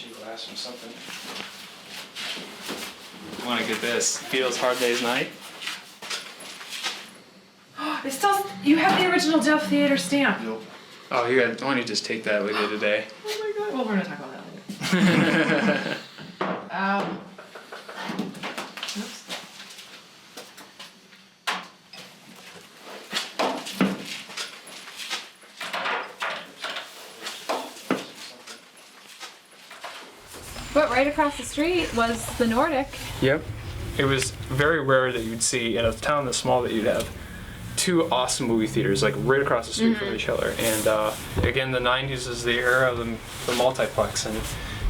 shitty glass from something. I want to get this. Feels Hard Day's Night. It's still, you have the original Delft Theatre stamp. Nope. Oh, why don't you just take that with you today? Oh my god. Well, we're gonna talk about that later. Oops. But right across the street was the Nordic. Yep. It was very rare that you'd see in a town this small that you'd have two awesome movie theaters like right across the street from each other. And again, the 90s is the era of the multiplex, and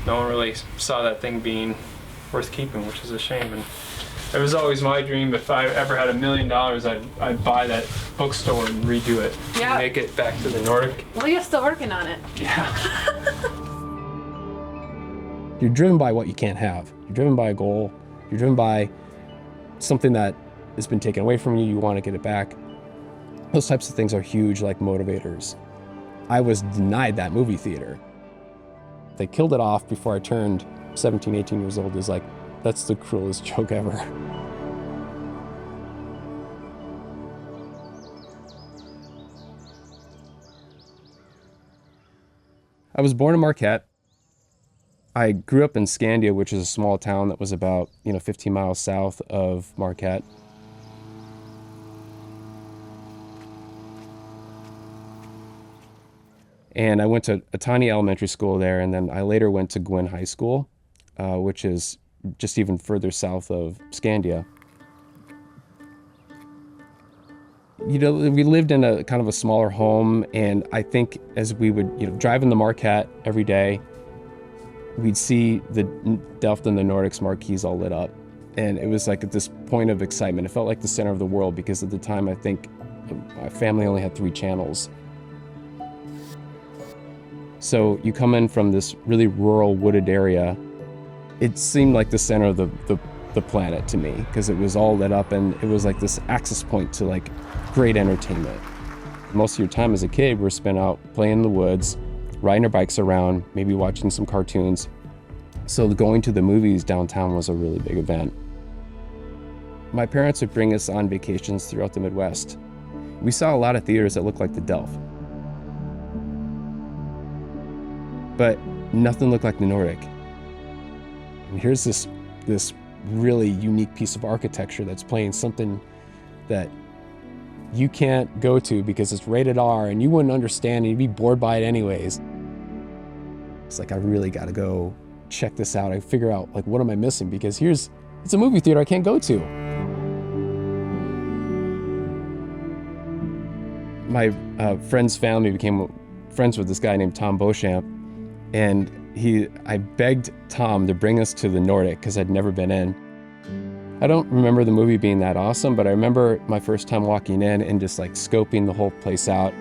no one really saw that thing being worth keeping, which is a shame. And it was always my dream, if I ever had $1 million, I'd buy that bookstore and redo it. Yeah. Make it back to the Nordic. Well, you're still working on it. Yeah. You're driven by what you can't have. You're driven by a goal. You're driven by something that has been taken away from you. You want to get it back. Those types of things are huge, like motivators. I was denied that movie theater. They killed it off before I turned 17, 18 years old. Is like, that's the cruelest joke ever. I was born in Marquette. I grew up in Scandia, which is a small town that was about 15 miles south of Marquette. And I went to a tiny elementary school there, and then I later went to Gynn High School, which is just even further south of Scandia. We lived in a kind of a smaller home, and I think as we would drive into Marquette every day, we'd see the Delft and the Nordic's marquees all lit up. And it was like at this point of excitement. It felt like the center of the world, because at the time I think my family only had 3 channels. So you come in from this really rural wooded area, it seemed like the center of the planet to me, because it was all lit up, and it was like this access point to like great entertainment. Most of your time as a kid were spent out playing in the woods, riding our bikes around, maybe watching some cartoons. So going to the movies downtown was a really big event. My parents would bring us on vacations throughout the Midwest. We saw a lot of theaters that looked like the Delft, but nothing looked like the Nordic. And here's this really unique piece of architecture that's playing something that you can't go to because it's rated R, and you wouldn't understand, and you'd be bored by it anyways. It's like, I really got to go check this out. I figure out, like, what am I missing? Because it's a movie theater I can't go to. My friend's family became friends with this guy named Tom Beauchamp, and I begged Tom to bring us to the Nordic because I'd never been in. I don't remember the movie being that awesome, but I remember my first time walking in and just like scoping the whole place out.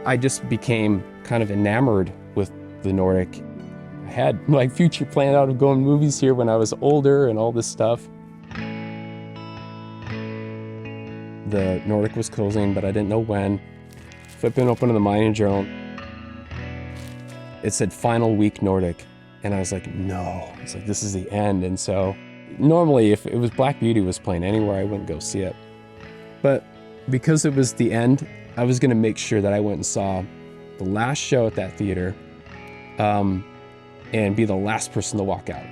I just became kind of enamored with the Nordic. I had my future planned out of going to movies here when I was older and all this stuff. The Nordic was closing, but I didn't know when. Flipping open to the Mining Journal, it said final week Nordic. And I was like, no, it's like, this is the end. And so normally if it was Black Beauty was playing anywhere, I wouldn't go see it. But because it was the end, I was gonna make sure that I went and saw the last show at that theater and be the last person to walk out.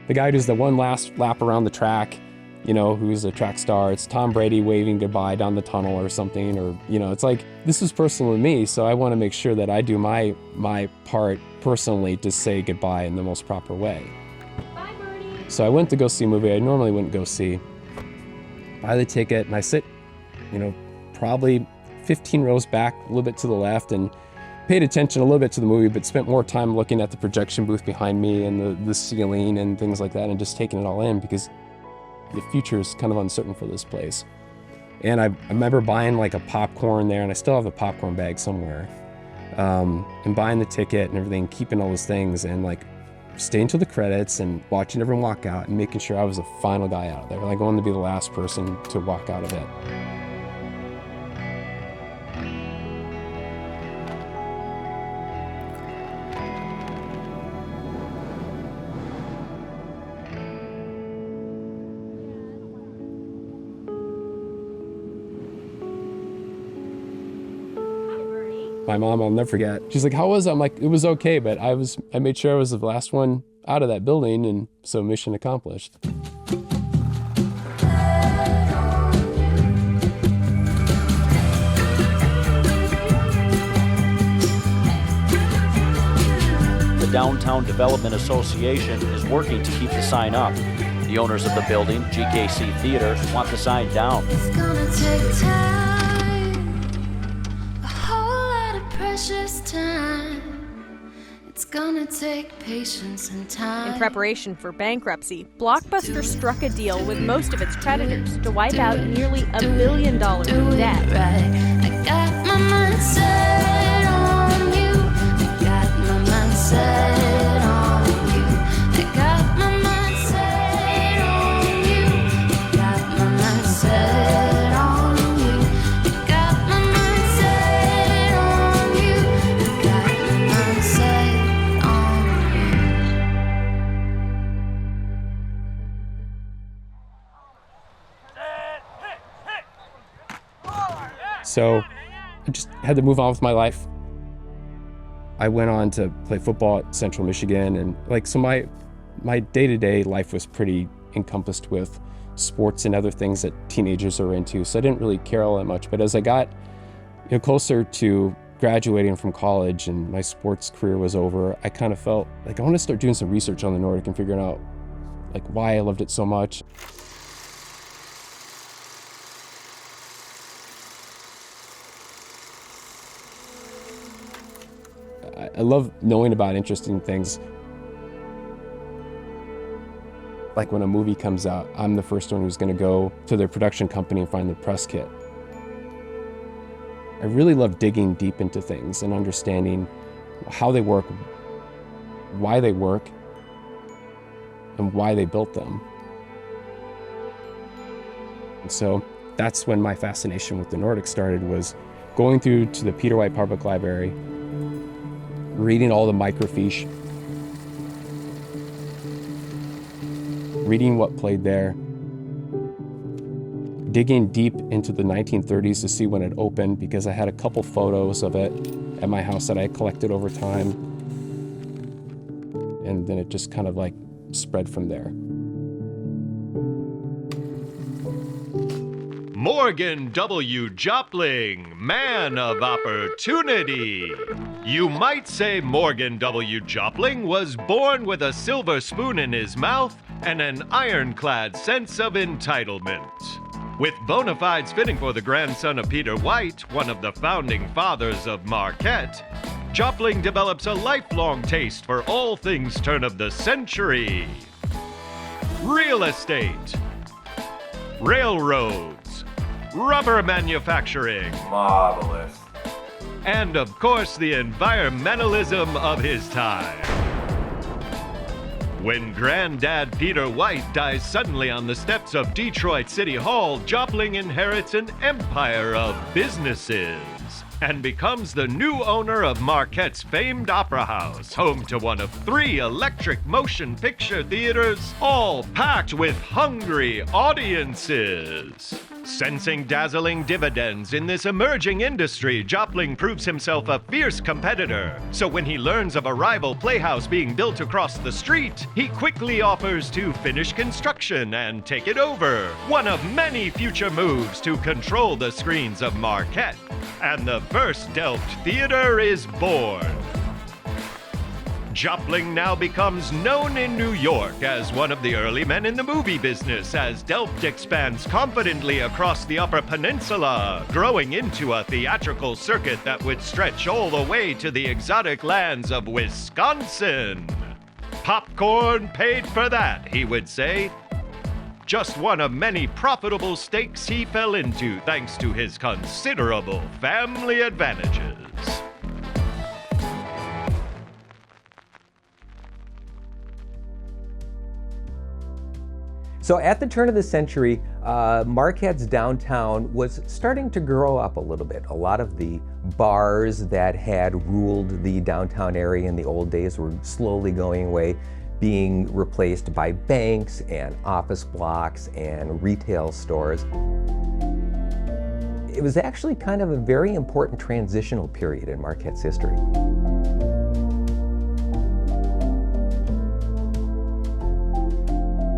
The guy who does the one last lap around the track, who's a track star, it's Tom Brady waving goodbye down the tunnel or something, or, it's like, this is personal to me, so I wanna make sure that I do my part personally to say goodbye in the most proper way. Bye, Bernie. So I went to go see a movie I normally wouldn't go see. Buy the ticket, and I sit, probably 15 rows back, a little bit to the left, and paid attention a little bit to the movie, but spent more time looking at the projection booth behind me and the ceiling and things like that, and just taking it all in, because the future is kind of uncertain for this place. And I remember buying like a popcorn there, and I still have a popcorn bag somewhere, and buying the ticket and everything, keeping all those things, and like staying till the credits and watching everyone walk out and making sure I was the final guy out of there. Like, I wanted to be the last person to walk out of it. My mom, I'll never forget. She's like, how was it? I'm like, it was okay, but I made sure I was the last one out of that building, and so mission accomplished. The Downtown Development Association is working to keep the sign up. The owners of the building, GKC Theater, want the sign down. It's gonna take time, a whole lot of precious time. It's gonna take patience and time. In preparation for bankruptcy, Blockbuster struck a deal with most of its creditors to wipe out nearly $1 billion in debt. Right. I got my mind set on you. I got my mind set on you. I got my mind set on you. I got my mind set on you. I got my mind set on you. I got my mind set on you. So I just had to move on with my life. I went on to play football at Central Michigan, and so my day-to-day life was pretty encompassed with sports and other things that teenagers are into, so I didn't really care all that much. But as I got closer to graduating from college and my sports career was over, I kind of felt like I want to start doing some research on the Nordic and figuring out why I loved it so much. I love knowing about interesting things. Like when a movie comes out, I'm the first one who's going to go to their production company and find the press kit. I really love digging deep into things and understanding how they work, why they work, and why they built them. And so that's when my fascination with the Nordic started, was going through to the Peter White Public Library, reading all the microfiche, reading what played there, digging deep into the 1930s to see when it opened, because I had a couple photos of it at my house that I collected over time. And then it just kind of spread from there. Morgan W. Jopling, man of opportunity. You might say Morgan W. Jopling was born with a silver spoon in his mouth and an ironclad sense of entitlement. With bona fides fitting for the grandson of Peter White, one of the founding fathers of Marquette, Jopling develops a lifelong taste for all things turn of the century. Real estate, railroads, rubber manufacturing. Marvelous. And of course, the environmentalism of his time. When Granddad Peter White dies suddenly on the steps of Detroit City Hall, Jopling inherits an empire of businesses and becomes the new owner of Marquette's famed Opera House, home to one of 3 electric motion picture theaters, all packed with hungry audiences. Sensing dazzling dividends in this emerging industry, Jopling proves himself a fierce competitor. So when he learns of a rival playhouse being built across the street, he quickly offers to finish construction and take it over. One of many future moves to control the screens of Marquette. And the first Delft Theatre is born. Jopling now becomes known in New York as one of the early men in the movie business, as Delft expands confidently across the Upper Peninsula, growing into a theatrical circuit that would stretch all the way to the exotic lands of Wisconsin. Popcorn paid for that, he would say. Just one of many profitable stakes he fell into thanks to his considerable family advantages. So at the turn of the century, Marquette's downtown was starting to grow up a little bit. A lot of the bars that had ruled the downtown area in the old days were slowly going away, being replaced by banks and office blocks and retail stores. it was actually kind of a very important transitional period in Marquette's history.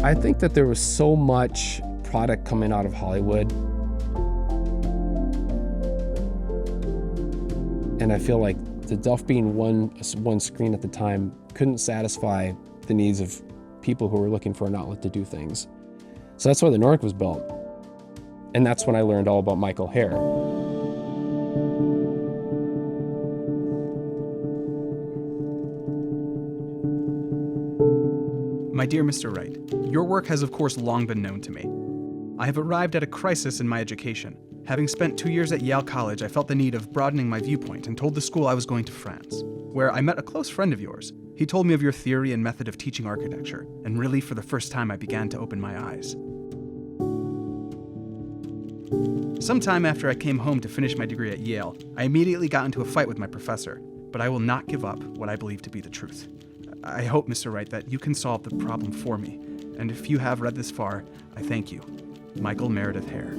I think that there was so much product coming out of Hollywood. And I feel like the Delft being one screen at the time couldn't satisfy the needs of people who were looking for an outlet to do things. So that's why the Nordic was built. And that's when I learned all about Michael Herr. My dear Mr. Wright, your work has of course long been known to me. I have arrived at a crisis in my education. Having spent 2 years at Yale College, I felt the need of broadening my viewpoint and told the school I was going to France, where I met a close friend of yours. He told me of your theory and method of teaching architecture, and really for the first time I began to open my eyes. Sometime after I came home to finish my degree at Yale, I immediately got into a fight with my professor, but I will not give up what I believe to be the truth. I hope, Mr. Wright, that you can solve the problem for me, and if you have read this far, I thank you. Michael Meredith Herr.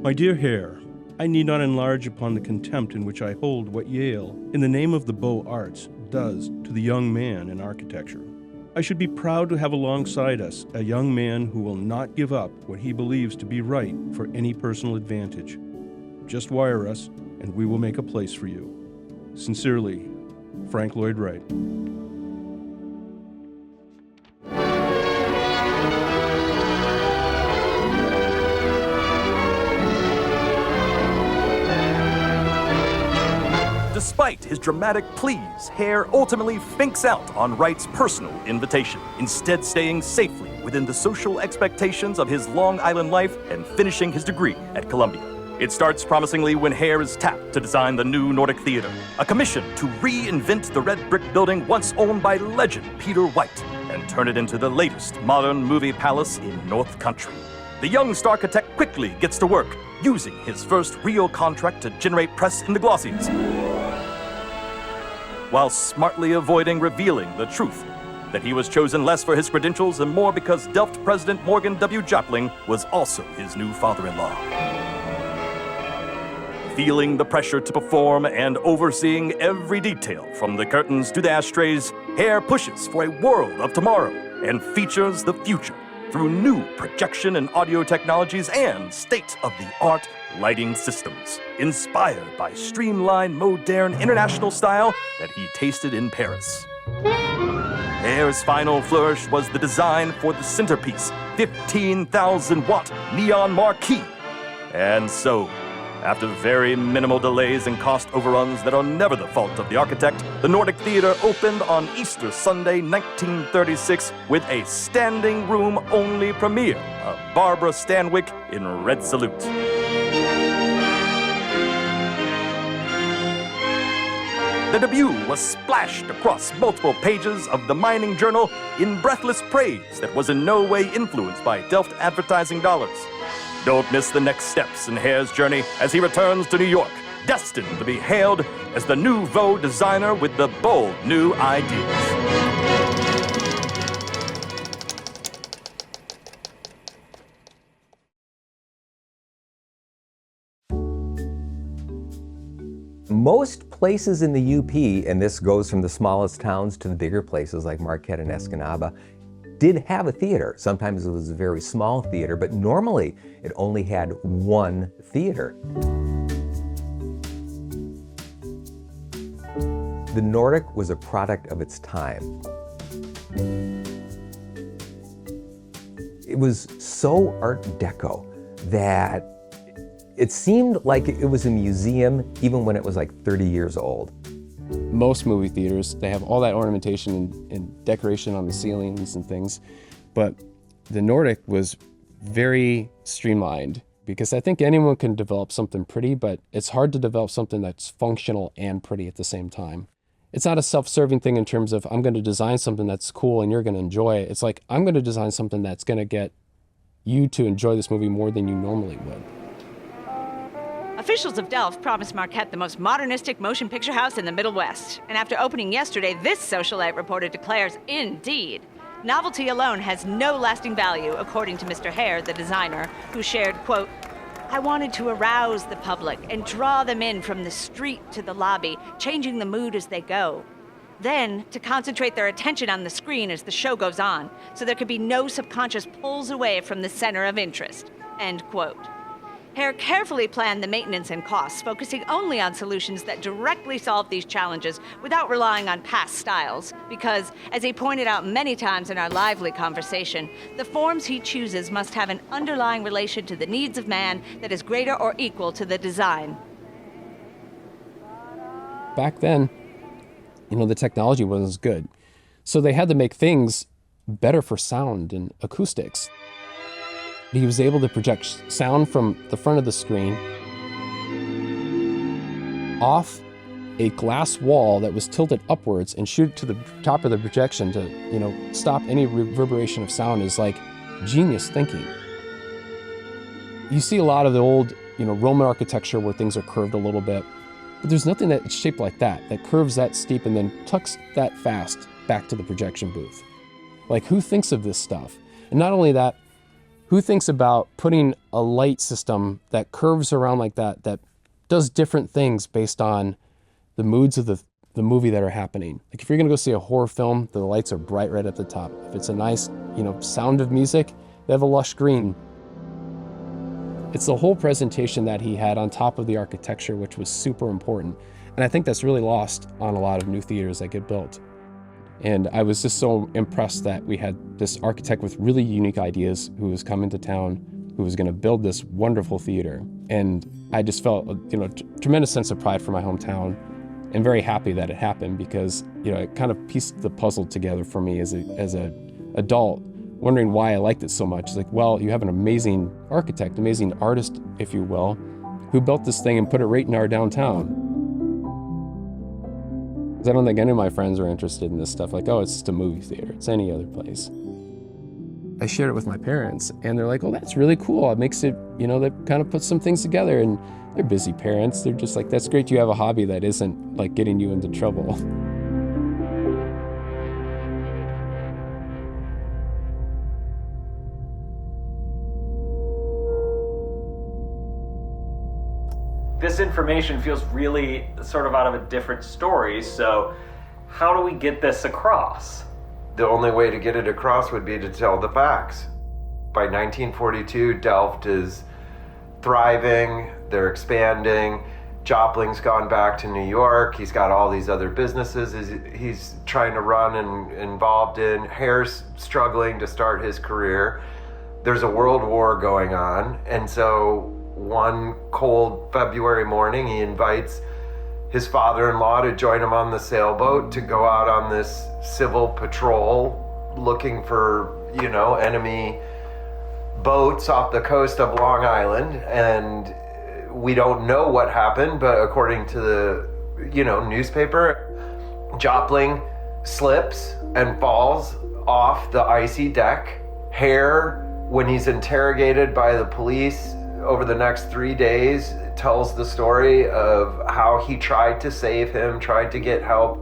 My dear Herr, I need not enlarge upon the contempt in which I hold what Yale, in the name of the Beaux Arts, does to the young man in architecture. I should be proud to have alongside us a young man who will not give up what he believes to be right for any personal advantage. Just wire us, and we will make a place for you. Sincerely, Frank Lloyd Wright. Despite his dramatic pleas, Herr ultimately finks out on Wright's personal invitation, instead staying safely within the social expectations of his Long Island life and finishing his degree at Columbia. It starts promisingly when Herr is tapped to design the new Nordic Theater, a commission to reinvent the red brick building once owned by legend Peter White and turn it into the latest modern movie palace in North Country. The young starchitect quickly gets to work, using his first real contract to generate press in the glossies, while smartly avoiding revealing the truth that he was chosen less for his credentials and more because Delft President Morgan W. Jopling was also his new father-in-law. Feeling the pressure to perform and overseeing every detail from the curtains to the ashtrays, Herr pushes for a world of tomorrow and features the future through new projection and audio technologies and state-of-the-art lighting systems, inspired by streamlined, modern, international style that he tasted in Paris. Herr's final flourish was the design for the centerpiece, 15,000-watt neon marquee. And so, after very minimal delays and cost overruns that are never the fault of the architect, the Nordic Theater opened on Easter Sunday, 1936, with a standing room-only premiere of Barbara Stanwyck in Red Salute. The debut was splashed across multiple pages of the mining journal in breathless praise that was in no way influenced by Delft advertising dollars. Don't miss the next steps in Herr's journey as he returns to New York, destined to be hailed as the nouveau designer with the bold new ideas. Most places in the UP, and this goes from the smallest towns to the bigger places like Marquette and Escanaba, did have a theater. Sometimes it was a very small theater, but normally it only had one theater. The Nordic was a product of its time. It was so Art Deco that it seemed like it was a museum even when it was like 30 years old. Most movie theaters, they have all that ornamentation and decoration on the ceilings and things, but the Nordic was very streamlined because I think anyone can develop something pretty, but it's hard to develop something that's functional and pretty at the same time. It's not a self-serving thing in terms of I'm going to design something that's cool and you're going to enjoy it. It's like I'm going to design something that's going to get you to enjoy this movie more than you normally would. Officials of Delft promised Marquette the most modernistic motion picture house in the Middle West. And after opening yesterday, this socialite reporter declares, indeed, Novelty alone has no lasting value, according to Mr. Hare, the designer, who shared, quote, "I wanted to arouse the public and draw them in from the street to the lobby, changing the mood as they go. Then, to concentrate their attention on the screen as the show goes on, so there could be no subconscious pulls away from the center of interest," end quote. Hare carefully planned the maintenance and costs, focusing only on solutions that directly solve these challenges without relying on past styles, because, as he pointed out many times in our lively conversation, the forms he chooses must have an underlying relation to the needs of man that is greater or equal to the design. Back then, the technology wasn't as good. So they had to make things better for sound and acoustics. He was able to project sound from the front of the screen off a glass wall that was tilted upwards and shoot it to the top of the projection to, stop any reverberation of sound is like genius thinking. You see a lot of the old, Roman architecture where things are curved a little bit, but there's nothing that's shaped like that curves that steep and then tucks that fast back to the projection booth. Like, who thinks of this stuff? And not only that, who thinks about putting a light system that curves around like that, that does different things based on the moods of the movie that are happening? Like, if you're gonna go see a horror film, the lights are bright right at the top. If it's a nice, sound of music, they have a lush green. It's the whole presentation that he had on top of the architecture, which was super important. And I think that's really lost on a lot of new theaters that get built. And I was just so impressed that we had this architect with really unique ideas who was coming to town, who was going to build this wonderful theater. And I just felt, a tremendous sense of pride for my hometown, and very happy that it happened, because, it kind of pieced the puzzle together for me as a adult, wondering why I liked it so much. It's like, well, you have an amazing architect, amazing artist, if you will, who built this thing and put it right in our downtown. I don't think any of my friends are interested in this stuff. Like, oh, it's just a movie theater. It's any other place. I shared it with my parents, and they're like, oh, that's really cool. It makes it, that kind of puts some things together. And they're busy parents. They're just like, that's great you have a hobby that isn't, like, getting you into trouble. This information feels really sort of out of a different story, so how do we get this across? The only way to get it across would be to tell the facts. By 1942, Delft is thriving, they're expanding. Joplin's gone back to New York. He's got all these other businesses he's trying to run and involved in. Hare's struggling to start his career. There's a world war going on, and so one cold February morning, he invites his father-in-law to join him on the sailboat to go out on this civil patrol looking for, enemy boats off the coast of Long Island. And we don't know what happened, but according to the, newspaper, Jopling slips and falls off the icy deck. Hare, when he's interrogated by the police over the next 3 days, tells the story of how he tried to save him, tried to get help.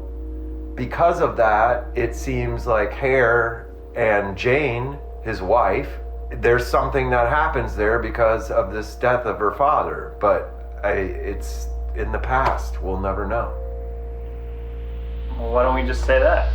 Because of that, it seems like Hare and Jane, his wife, there's something that happens there because of this death of her father. But it's in the past. We'll never know. Well, why don't we just say that?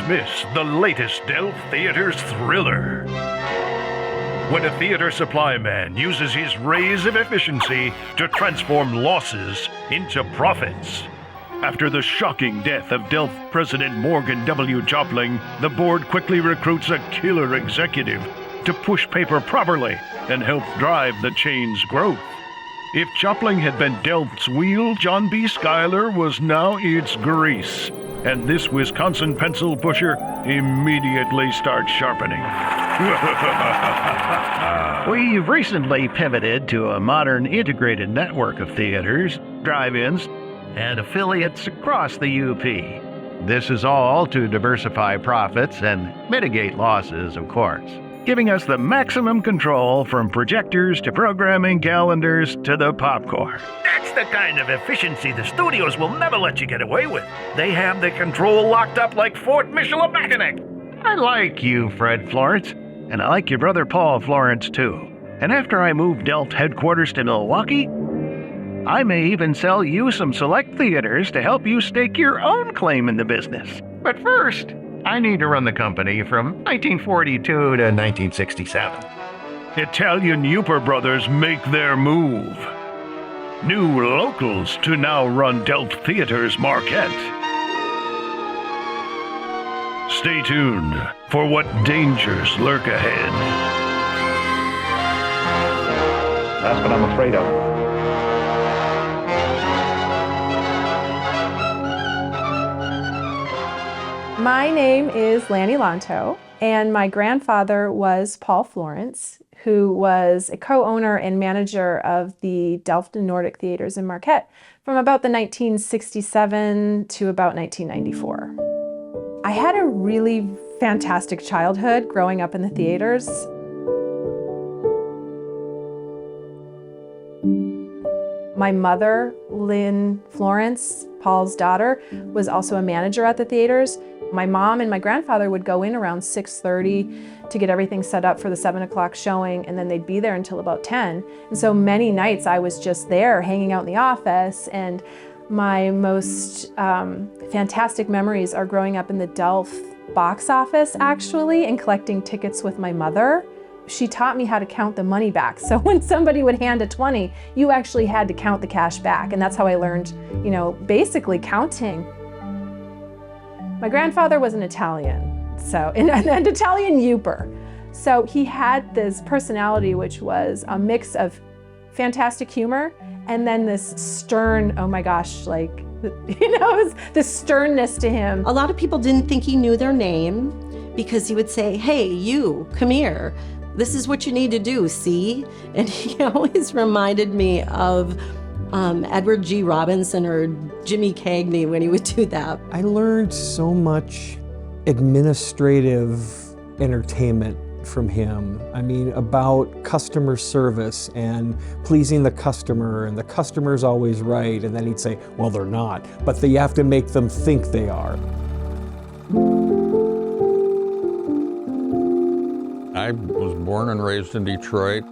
Miss the latest Delft Theatres thriller. When a theater supply man uses his rays of efficiency to transform losses into profits. After the shocking death of Delft President Morgan W. Jopling, the board quickly recruits a killer executive to push paper properly and help drive the chain's growth. If Jopling had been Delft's wheel, John B. Schuyler was now its grease. And this Wisconsin pencil pusher immediately starts sharpening. We've recently pivoted to a modern integrated network of theaters, drive-ins, and affiliates across the UP. This is all to diversify profits and mitigate losses, of course. giving us the maximum control from projectors to programming calendars to the popcorn. That's the kind of efficiency the studios will never let you get away with. They have the control locked up like Fort Michilimackinac. I like you, Fred Florence, and I like your brother Paul Florence too. And after I move Delft headquarters to Milwaukee, I may even sell you some select theaters to help you stake your own claim in the business. But first, I need to run the company from 1942 to 1967. Italian Yooper brothers make their move. New locals to now run Delft Theatres Marquette. Stay tuned for what dangers lurk ahead. That's what I'm afraid of. My name is Lanny Lonto, and my grandfather was Paul Florence, who was a co-owner and manager of the Delft and Nordic Theatres in Marquette from about the 1967 to about 1994. I had a really fantastic childhood growing up in the theaters. My mother, Lynn Florence, Paul's daughter, was also a manager at the theaters. My mom and my grandfather would go in around 6:30 to get everything set up for the 7 o'clock showing, and then they'd be there until about 10. And so many nights I was just there hanging out in the office, and my most fantastic memories are growing up in the Delft box office, actually, and collecting tickets with my mother. She taught me how to count the money back. So when somebody would hand a 20, you actually had to count the cash back. And that's how I learned, you know, basically counting. My grandfather was an Italian, so an Italian Yooper. So he had this personality which was a mix of fantastic humor and then this stern, oh my gosh, like, you know, this sternness to him. A lot of people didn't think he knew their name because he would say, hey, you, come here. This is what you need to do, see? And he always reminded me of Edward G. Robinson or Jimmy Cagney when he would do that. I learned so much administrative entertainment from him. I mean, about customer service and pleasing the customer, and the customer's always right, and then he'd say, well, they're not, but you have to make them think they are. I was born and raised in Detroit,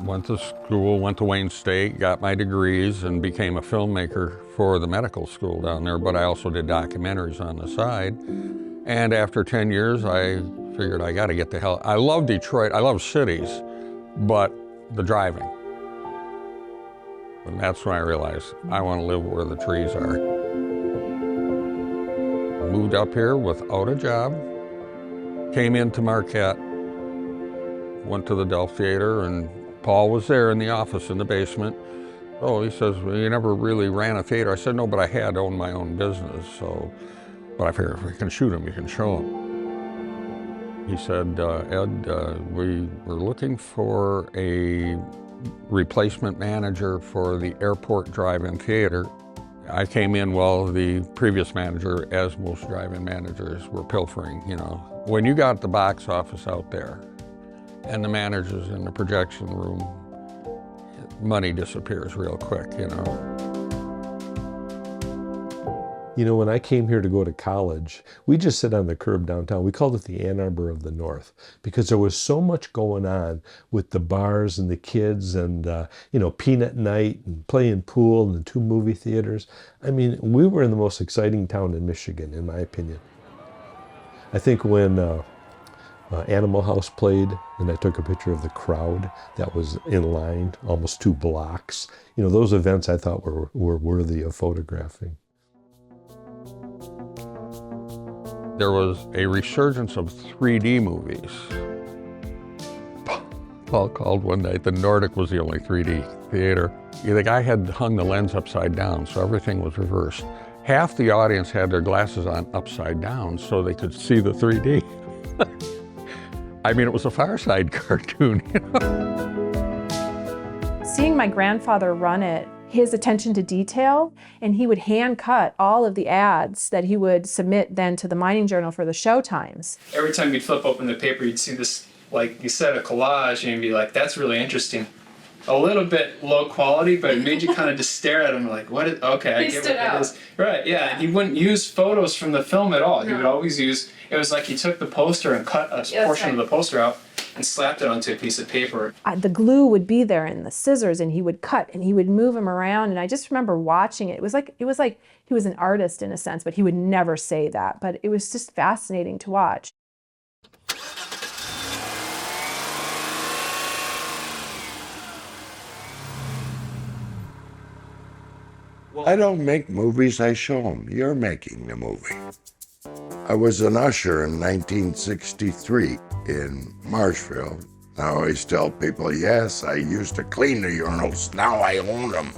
went to school, went to Wayne State, got my degrees, and became a filmmaker for the medical school down there, but I also did documentaries on the side. And after 10 years, I figured I got to get the hell. I love Detroit, I love cities, but the driving. And that's when I realized I want to live where the trees are. I moved up here without a job. Came into Marquette, went to the Delft Theatre, and Paul was there in the office in the basement. Oh, he says, well, you never really ran a theater. I said, no, but I had owned my own business. So, but I figured if we can shoot him, we can show him. He said, Ed, we were looking for a replacement manager for the airport drive-in theater. I came in while the previous manager, as most drive-in managers, were pilfering, you know. When you got the box office out there and the managers in the projection room, money disappears real quick, you know. You know, when I came here to go to college, we just sit on the curb downtown. We called it the Ann Arbor of the North because there was so much going on with the bars and the kids and, you know, peanut night and playing pool and the 2 movie theaters. I mean, we were in the most exciting town in Michigan, in my opinion. I think when Animal House played and I took a picture of the crowd that was in line, almost 2 blocks, you know, those events I thought were worthy of photographing. There was a resurgence of 3D movies. Paul called one night, the Nordic was the only 3D theater. The guy had hung the lens upside down, so everything was reversed. Half the audience had their glasses on upside down so they could see the 3D. I mean, it was a Far Side cartoon, you know? Seeing my grandfather run it, his attention to detail, and he would hand cut all of the ads that he would submit then to the Mining Journal for the show times. Every time you'd flip open the paper, you'd see this, like you said, a collage, and you'd be like, that's really interesting. A little bit low quality, but it made you kind of just stare at him like, what is, okay, I get what it is. Right, yeah, and he wouldn't use photos from the film at all. He would always use, it was like he took the poster and cut a portion of the poster out and slapped it onto a piece of paper. The glue would be there and the scissors, and he would cut and he would move them around, and I just remember watching it. It was like he was an artist in a sense, but he would never say that. But it was just fascinating to watch. I don't make movies, I show them. You're making the movie. I was an usher in 1963 in Marshfield. I always tell people, yes, I used to clean the urinals, now I own them.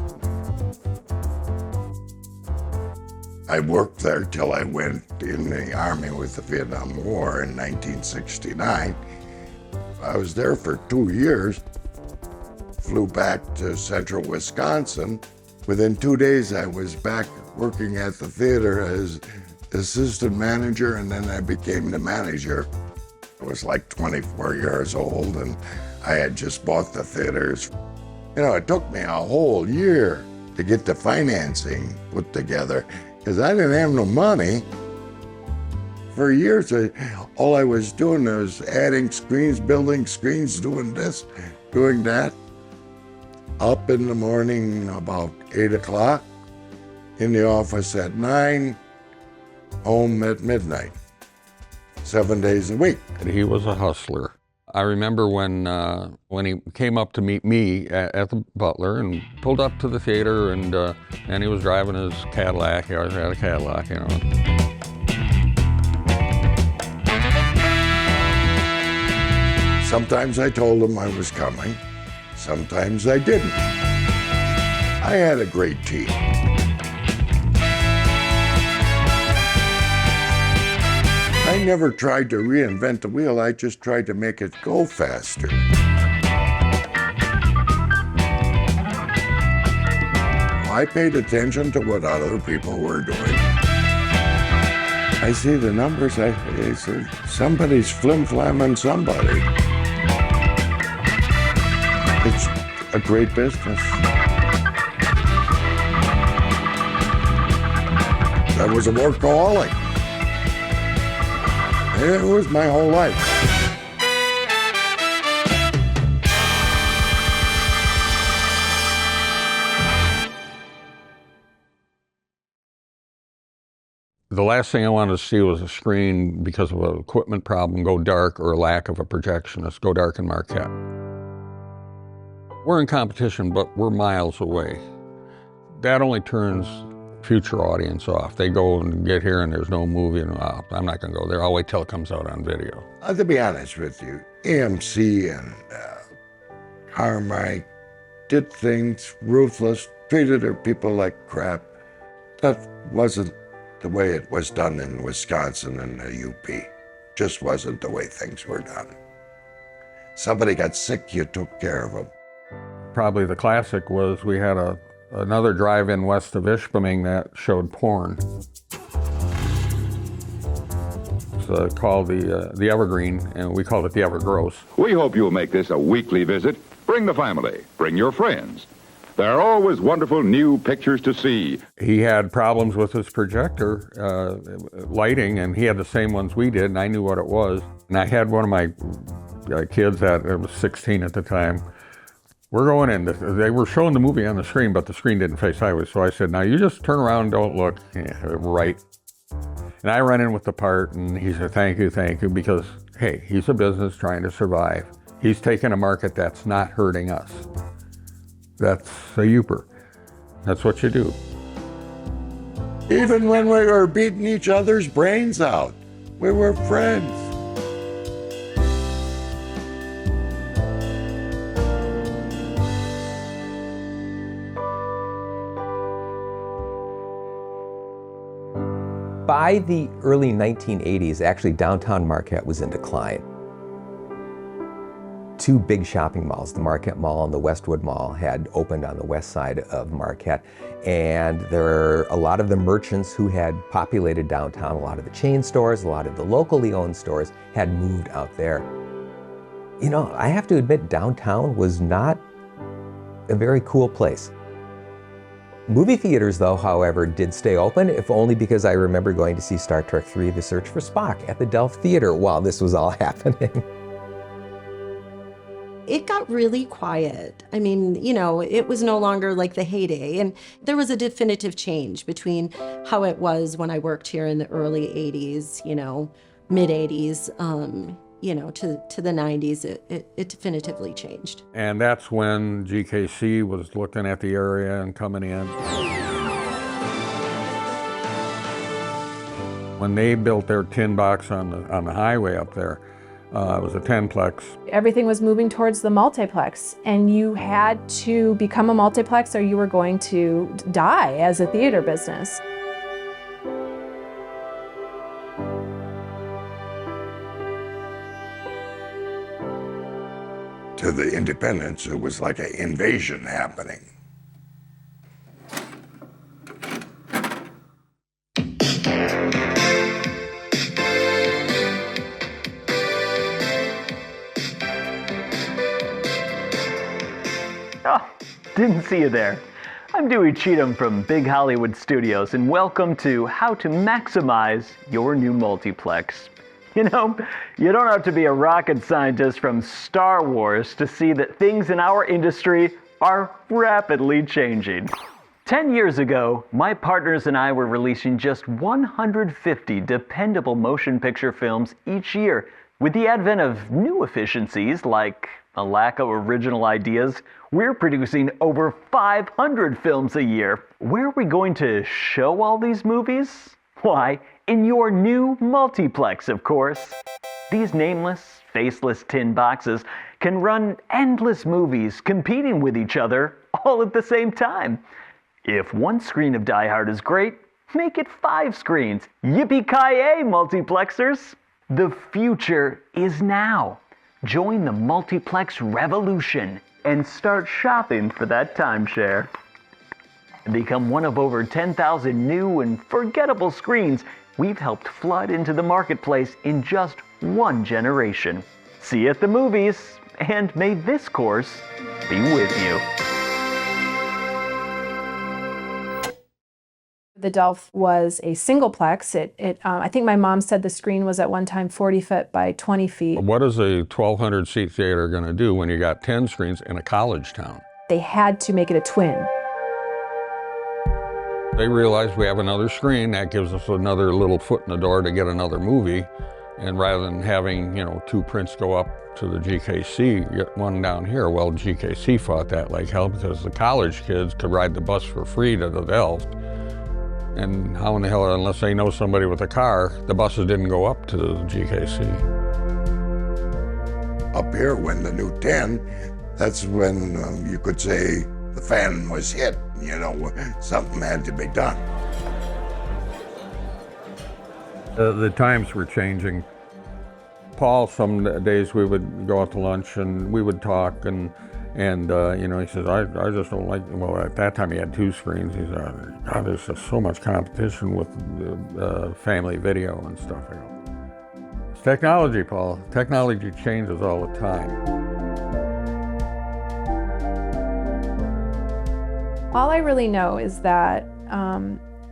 I worked there till I went in the Army with the Vietnam War in 1969. I was there for 2 years, flew back to central Wisconsin. Within 2 days, I was back working at the theater as assistant manager, and then I became the manager. I was like 24 years old, and I had just bought the theaters. You know, it took me a whole year to get the financing put together, because I didn't have no money. For years, all I was doing was adding screens, building screens, doing this, doing that. Up in the morning about 8 o'clock, in the office at 9, home at midnight, 7 days a week. He was a hustler. I remember when he came up to meet me at the Butler and pulled up to the theater, and he was driving his Cadillac. He always had a Cadillac, you know. Sometimes I told him I was coming. Sometimes I didn't. I had a great team. I never tried to reinvent the wheel, I just tried to make it go faster. I paid attention to what other people were doing. I see the numbers, I said, somebody's flim-flamming somebody. It's a great business. I was a workaholic. It was my whole life. The last thing I wanted to see was a screen, because of an equipment problem, go dark, or a lack of a projectionist, go dark in Marquette. We're in competition, but we're miles away. That only turns future audience off. They go and get here and there's no movie, and I'm not gonna go there. I'll wait till it comes out on video. To be honest with you, AMC and Carmike did things ruthless, treated their people like crap. That wasn't the way it was done in Wisconsin and the UP. Just wasn't the way things were done. Somebody got sick, you took care of them. Probably the classic was we had another drive-in west of Ishpeming that showed porn. It's called the Evergreen, and we called it the Evergross. We hope you'll make this a weekly visit. Bring the family, bring your friends. There are always wonderful new pictures to see. He had problems with his projector lighting, and he had the same ones we did, and I knew what it was. And I had one of my kids that was 16 at the time. We're going in. They were showing the movie on the screen, but the screen didn't face sideways. So I said, now you just turn around and don't look. Yeah, right. And I ran in with the part, and he said, thank you, because, hey, he's a business trying to survive. He's taking a market that's not hurting us. That's a youper. That's what you do. Even when we were beating each other's brains out, we were friends. By the early 1980s, actually downtown Marquette was in decline. two big shopping malls, the Marquette Mall and the Westwood Mall, had opened on the west side of Marquette. And there are a lot of the merchants who had populated downtown, a lot of the chain stores, a lot of the locally owned stores had moved out there. You know, I have to admit, downtown was not a very cool place. Movie theaters, though, however, did stay open, if only because I remember going to see Star Trek III: The Search for Spock at the Delft Theatre while this was all happening. It got really quiet. I mean, you know, it was no longer like the heyday. And there was a definitive change between how it was when I worked here in the early 80s, you know, mid 80s, you know, to the 90s. It definitively changed. And that's when GKC was looking at the area and coming in. When they built their tin box on the highway up there, it was a 10-plex. Everything was moving towards the multiplex, and you had to become a multiplex or you were going to die as a theater business. To the independents, it was like an invasion happening. Oh, didn't see you there. I'm Dewey Cheatham from Big Hollywood Studios, and welcome to How to Maximize Your New Multiplex. You know, you don't have to be a rocket scientist from Star Wars to see that things in our industry are rapidly changing. 10 years ago, my partners and I were releasing just 150 dependable motion picture films each year. With the advent of new efficiencies like a lack of original ideas, we're producing over 500 films a year. Where are we going to show all these movies? Why, in your new multiplex, of course. These nameless, faceless tin boxes can run endless movies competing with each other all at the same time. If one screen of Die Hard is great, make it 5 screens. Yippee-ki-yay, multiplexers! The future is now. Join the multiplex revolution and start shopping for that timeshare. Become one of over 10,000 new and forgettable screens we've helped flood into the marketplace in just one generation. See you at the movies, and may this course be with you. The Delft was a singleplex. I think my mom said the screen was at one time 40 feet by 20 feet. What is a 1,200 seat theater going to do when you got 10 screens in a college town? They had to make it a twin. They realized we have another screen, that gives us another little foot in the door to get another movie. And rather than having, you know, 2 prints go up to the GKC, get one down here. Well, GKC fought that like hell because the college kids could ride the bus for free to the Delft. And how in the hell, unless they know somebody with a car, the buses didn't go up to the GKC. Up here, when the new 10, that's when you could say the fan was hit, you know, something had to be done. The times were changing. Paul, some days we would go out to lunch and we would talk and you know, he says, I just don't like, well, at that time he had 2 screens. He said, God, there's just so much competition with family video and stuff. I go, it's technology, Paul. Technology changes all the time. All I really know is that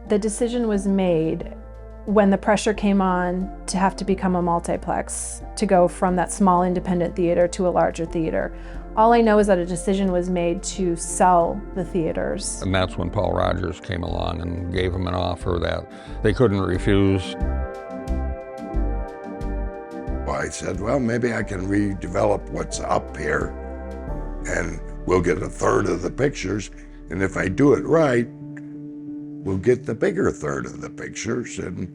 the decision was made when the pressure came on to have to become a multiplex, to go from that small independent theater to a larger theater. All I know is that a decision was made to sell the theaters. And that's when Paul Rogers came along and gave them an offer that they couldn't refuse. Well, I said, well, maybe I can redevelop what's up here and we'll get 1/3 of the pictures. And if I do it right, we'll get the bigger 1/3 of the pictures. And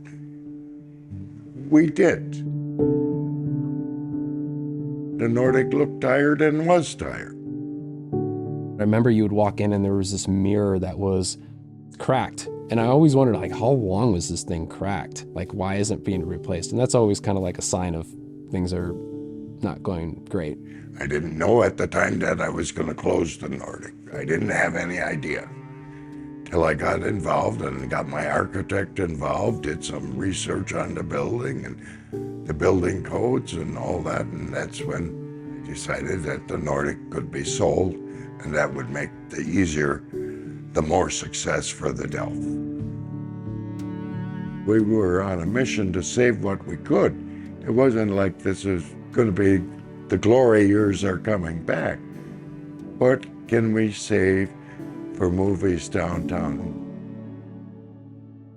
we did. The Nordic looked tired and was tired. I remember you would walk in and there was this mirror that was cracked. And I always wondered, like, how long was this thing cracked? Like, why isn't it being replaced? And that's always kind of like a sign of things are not going great. I didn't know at the time that I was going to close the Nordic. I didn't have any idea. Till I got involved and got my architect involved, did some research on the building and the building codes and all that, and that's when I decided that the Nordic could be sold, and that would make the more success for the Delft. We were on a mission to save what we could. It wasn't like this is going to be the glory years are coming back. What can we save for movies downtown?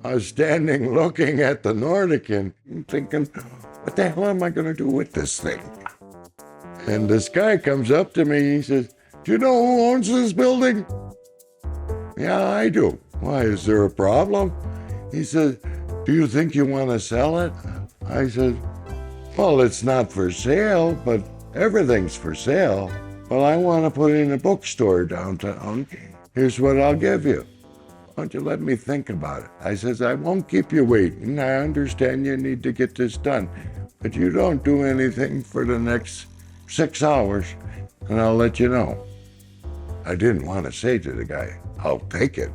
I was standing looking at the Nordic and thinking, what the hell am I going to do with this thing? And this guy comes up to me, he says, do you know who owns this building? Yeah, I do. Why, is there a problem? He said, do you think you want to sell it? I said, well, it's not for sale, but everything's for sale. Well, I want to put in a bookstore downtown. Here's what I'll give you. Why don't you let me think about it? I says, I won't keep you waiting. I understand you need to get this done, but you don't do anything for the next 6 hours, and I'll let you know. I didn't want to say to the guy, I'll take it.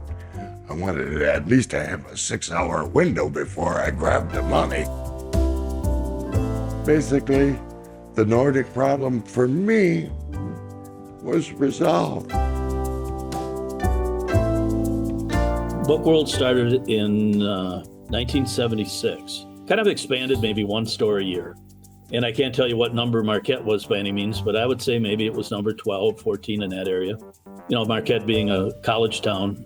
I wanted at least to have a 6-hour window before I grabbed the money. Basically, the Nordic problem for me was resolved. Book World started in 1976. Kind of expanded maybe one store a year. And I can't tell you what number Marquette was by any means, but I would say maybe it was number 12, 14 in that area. You know, Marquette being a college town,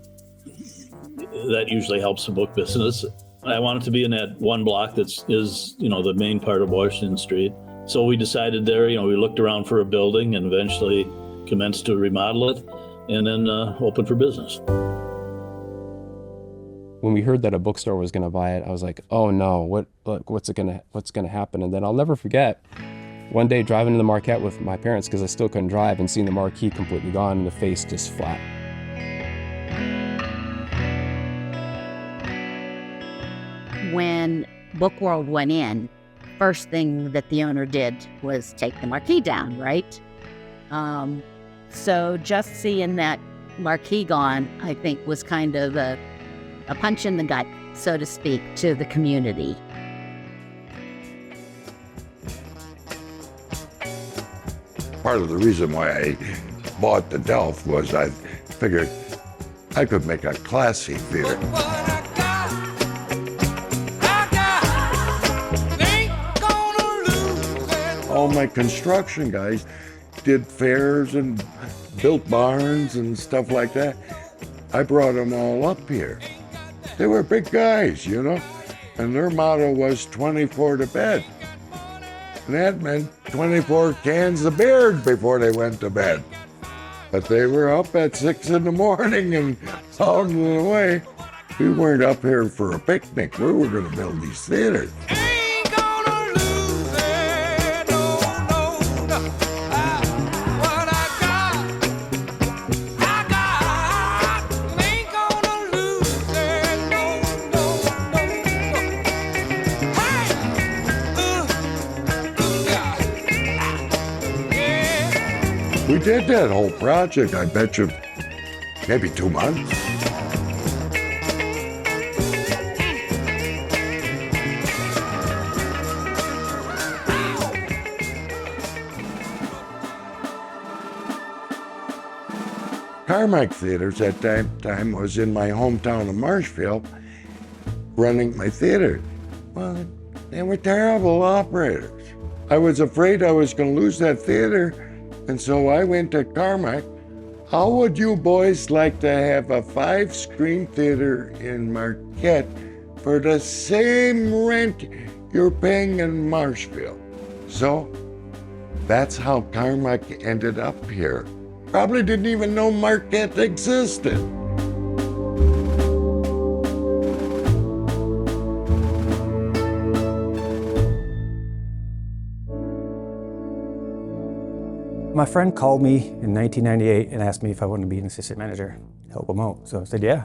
that usually helps the book business. I wanted to be in that one block that is, you know, the main part of Washington Street. So we decided there, you know, we looked around for a building and eventually commenced to remodel it and then open for business. When we heard that a bookstore was going to buy it, I was like, oh no, what's going to happen? And then I'll never forget one day driving to the Marquette with my parents because I still couldn't drive and seeing the marquee completely gone and the face just flat. When Book World went in, first thing that the owner did was take the marquee down, right? So just seeing that marquee gone, I think was kind of a punch in the gut, so to speak, to the community. Part of the reason why I bought the Delft was I figured I could make a classy theater. All my construction guys did fairs and built barns and stuff like that. I brought them all up here. They were big guys, you know, and their motto was 24 to bed. And that meant 24 cans of beer before they went to bed. But they were up at 6 in the morning and out of the way. We weren't up here for a picnic. We were going to build these theaters. We did that whole project, I bet you, maybe 2 months. Carmack Theaters at that time was in my hometown of Marshfield, running my theater. Well, they were terrible operators. I was afraid I was going to lose that theater. And so I went to Carmack. How would you boys like to have a 5-screen theater in Marquette for the same rent you're paying in Marshfield? So that's how Carmack ended up here. Probably didn't even know Marquette existed. My friend called me in 1998 and asked me if I wanted to be an assistant manager, help him out. So I said, yeah.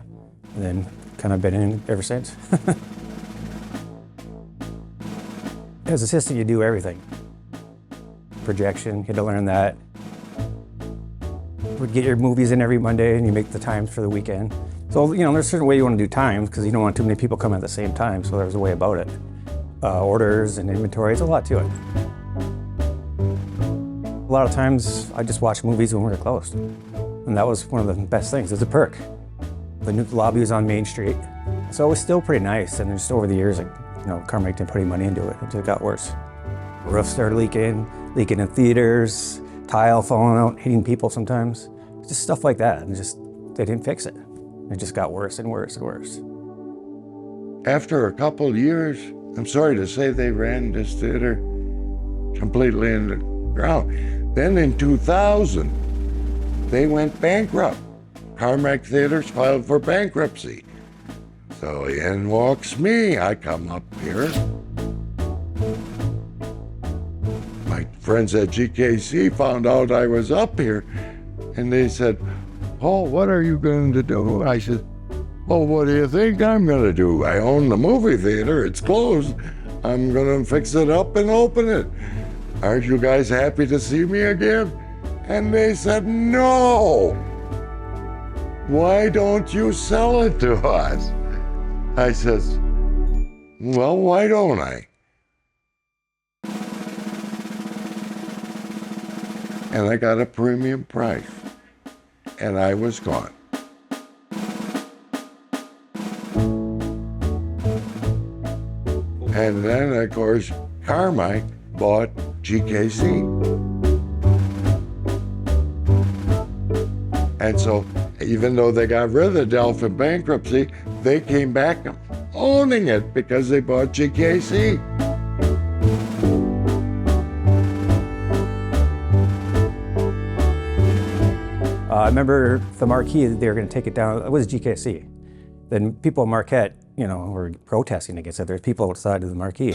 And then kind of been in ever since. As assistant, you do everything. projection. You had to learn that. Would get your movies in every Monday and you make the times for the weekend. So, there's a certain way you want to do times because you don't want too many people coming at the same time, so there's a way about it. Orders and inventory, it's a lot to it. A lot of times I just watch movies when we were closed. And that was one of the best things. It was a perk. The new lobby was on Main Street. So it was still pretty nice. And just over the years, Carmike didn't put any money into it until it got worse. Roofs started leaking in theaters, tile falling out, hitting people sometimes. Just stuff like that. And they didn't fix it. It just got worse and worse and worse. After a couple of years, I'm sorry to say, they ran this theater completely in the ground. Then in 2000, they went bankrupt. Carmike Theaters filed for bankruptcy. So in walks me. I come up here. My friends at GKC found out I was up here, and they said, "Paul, what are you going to do?" I said, "Well, what do you think I'm going to do? I own the movie theater. It's closed. I'm going to fix it up and open it. Aren't you guys happy to see me again?" And they said, "No. Why don't you sell it to us?" I says, "Well, why don't I?" And I got a premium price, and I was gone. And then, of course, Carmike bought GKC. And so, even though they got rid of Delft in bankruptcy, they came back owning it because they bought GKC. I remember the marquee, they were going to take it down. It was GKC. Then people in Marquette, were protesting against it. There's people outside of the marquee.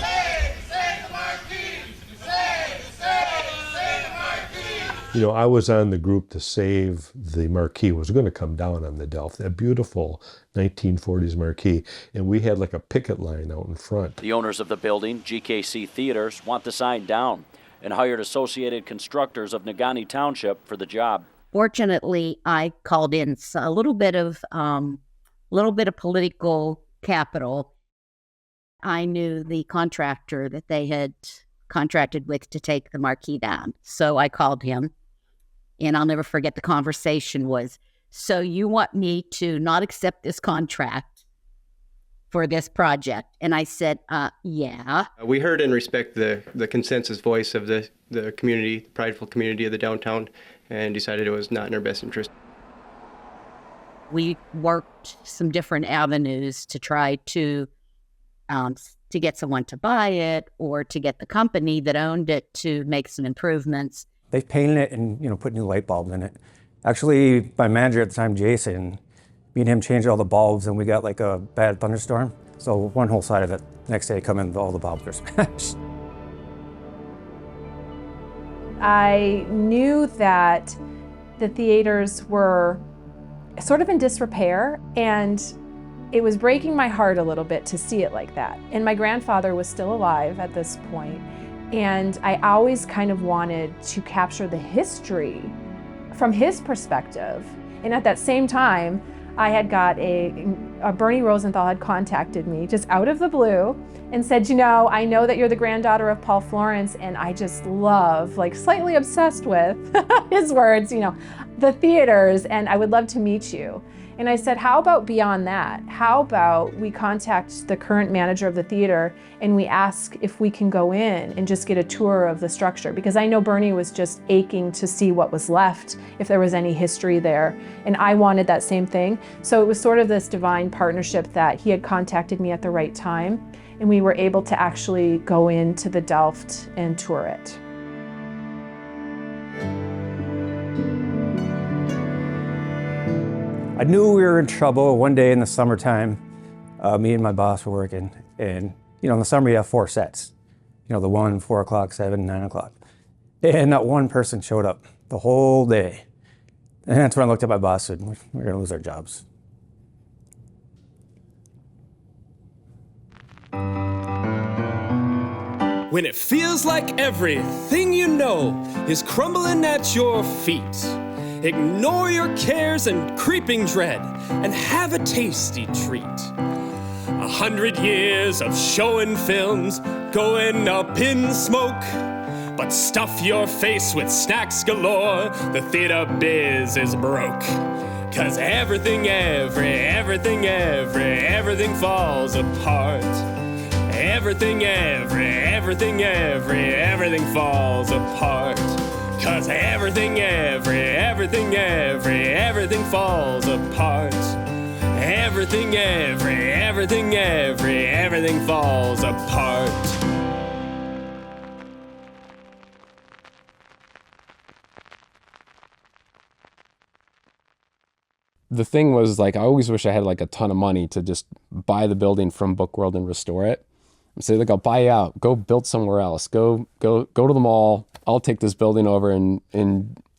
I was on the group to save the marquee. It was going to come down on the Delft, that beautiful 1940s marquee, and we had like a picket line out in front. The owners of the building, GKC Theaters, want the sign down and hired Associated Constructors of Negaunee Township for the job. Fortunately, I called in a little bit of political capital. I knew the contractor that they had contracted with to take the marquee down, so I called him. And I'll never forget the conversation was, "So you want me to not accept this contract for this project?" And I said, yeah. We heard and respect the consensus voice of the community, the prideful community of the downtown, and decided it was not in our best interest. We worked some different avenues to try to get someone to buy it or to get the company that owned it to make some improvements. They painted it and put new light bulbs in it. Actually, my manager at the time, Jason, me and him changed all the bulbs, and we got like a bad thunderstorm. So one whole side of it, the next day come in, all the bulbs are smashed. I knew that the theaters were sort of in disrepair, and it was breaking my heart a little bit to see it like that. And my grandfather was still alive at this point, and I always kind of wanted to capture the history from his perspective. And at that same time, I had got Bernie Rosendahl had contacted me just out of the blue and said, "I know that you're the granddaughter of Paul Florence, and I just love, slightly obsessed with," his words, "the theaters, and I would love to meet you." And I said, "How about beyond that? How about we contact the current manager of the theater and we ask if we can go in and just get a tour of the structure?" Because I know Bernie was just aching to see what was left, if there was any history there. And I wanted that same thing. So it was sort of this divine partnership that he had contacted me at the right time, and we were able to actually go into the Delft and tour it. I knew we were in trouble one day in the summertime. Me and my boss were working, and in the summer you have 4 sets. The 1, 4 o'clock, 7, 9 o'clock. And not one person showed up the whole day. And that's when I looked at my boss and said, "We're gonna lose our jobs." when it feels like everything you know is crumbling at your feet. Ignore your cares and creeping dread and have a tasty treat. 100 years of showing films going up in smoke. But stuff your face with snacks galore, the theater biz is broke. 'Cause everything falls apart. Everything falls apart. 'Cause everything falls apart. Everything falls apart. The thing was, like, I always wish I had like a ton of money to just buy the building from Bookworld and restore it. And say, like, I'll buy you out, go build somewhere else, go to the mall. I'll take this building over and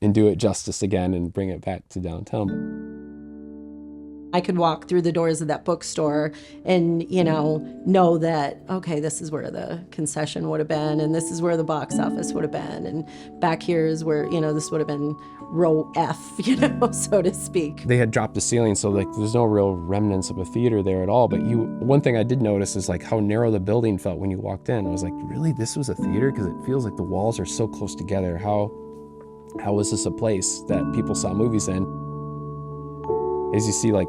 do it justice again and bring it back to downtown. I could walk through the doors of that bookstore and, know that, okay, this is where the concession would have been, and this is where the box office would have been, and back here is where, this would have been row F, so to speak. They had dropped the ceiling, so like there's no real remnants of a theater there at all. But one thing I did notice is like how narrow the building felt when you walked in. I was like, really, this was a theater? Because it feels like the walls are so close together. How was this a place that people saw movies in? As you see, like,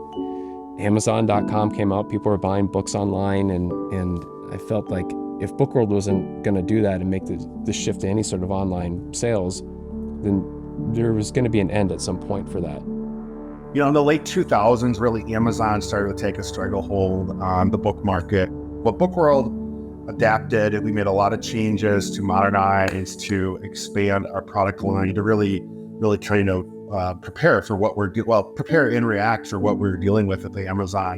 Amazon.com came out, people were buying books online, and I felt like if Bookworld wasn't going to do that and make the shift to any sort of online sales, then there was going to be an end at some point for that. In the late 2000s, really, Amazon started to take a stranglehold on the book market. But Bookworld adapted, and we made a lot of changes to modernize, to expand our product line, to really try to prepare for what prepare and react for what we're dealing with at the Amazon.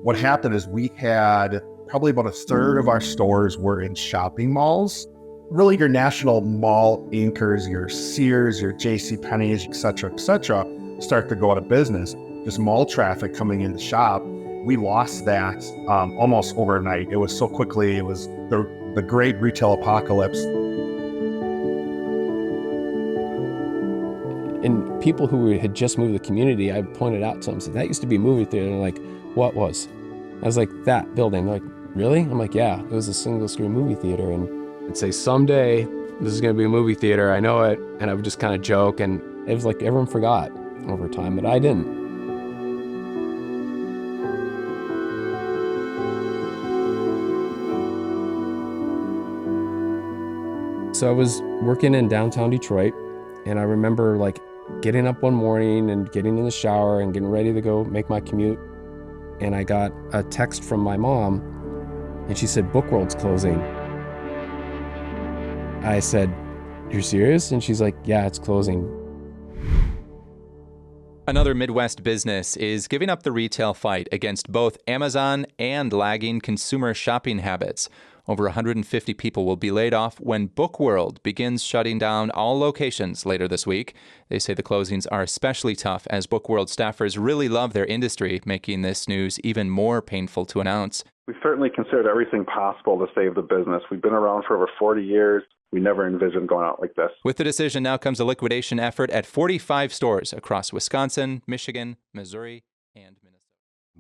What happened is we had probably about a third of our stores were in shopping malls. Really, your national mall anchors, your Sears, your JCPenney's, et cetera, start to go out of business. Just mall traffic coming in the shop, we lost that almost overnight. It was so quickly. It was the great retail apocalypse. And people who had just moved to the community, I pointed out to them, said, that used to be a movie theater. And they're like, what was? I was like, that building. They're like, really? I'm like, yeah, it was a single screen movie theater. And I'd say, someday this is going to be a movie theater. I know it. And I would just kind of joke. And it was like everyone forgot over time, but I didn't. So I was working in downtown Detroit, and I remember like getting up one morning and getting in the shower and getting ready to go make my commute. And I got a text from my mom, and she said, Bookworld's closing. I said, you're serious? And she's like, yeah, it's closing. Another Midwest business is giving up the retail fight against both Amazon and lagging consumer shopping habits. Over 150 people will be laid off when Bookworld begins shutting down all locations later this week. They say the closings are especially tough as Bookworld staffers really love their industry, making this news even more painful to announce. We certainly considered everything possible to save the business. We've been around for over 40 years. We never envisioned going out like this. With the decision now comes a liquidation effort at 45 stores across Wisconsin, Michigan, Missouri, and Minnesota.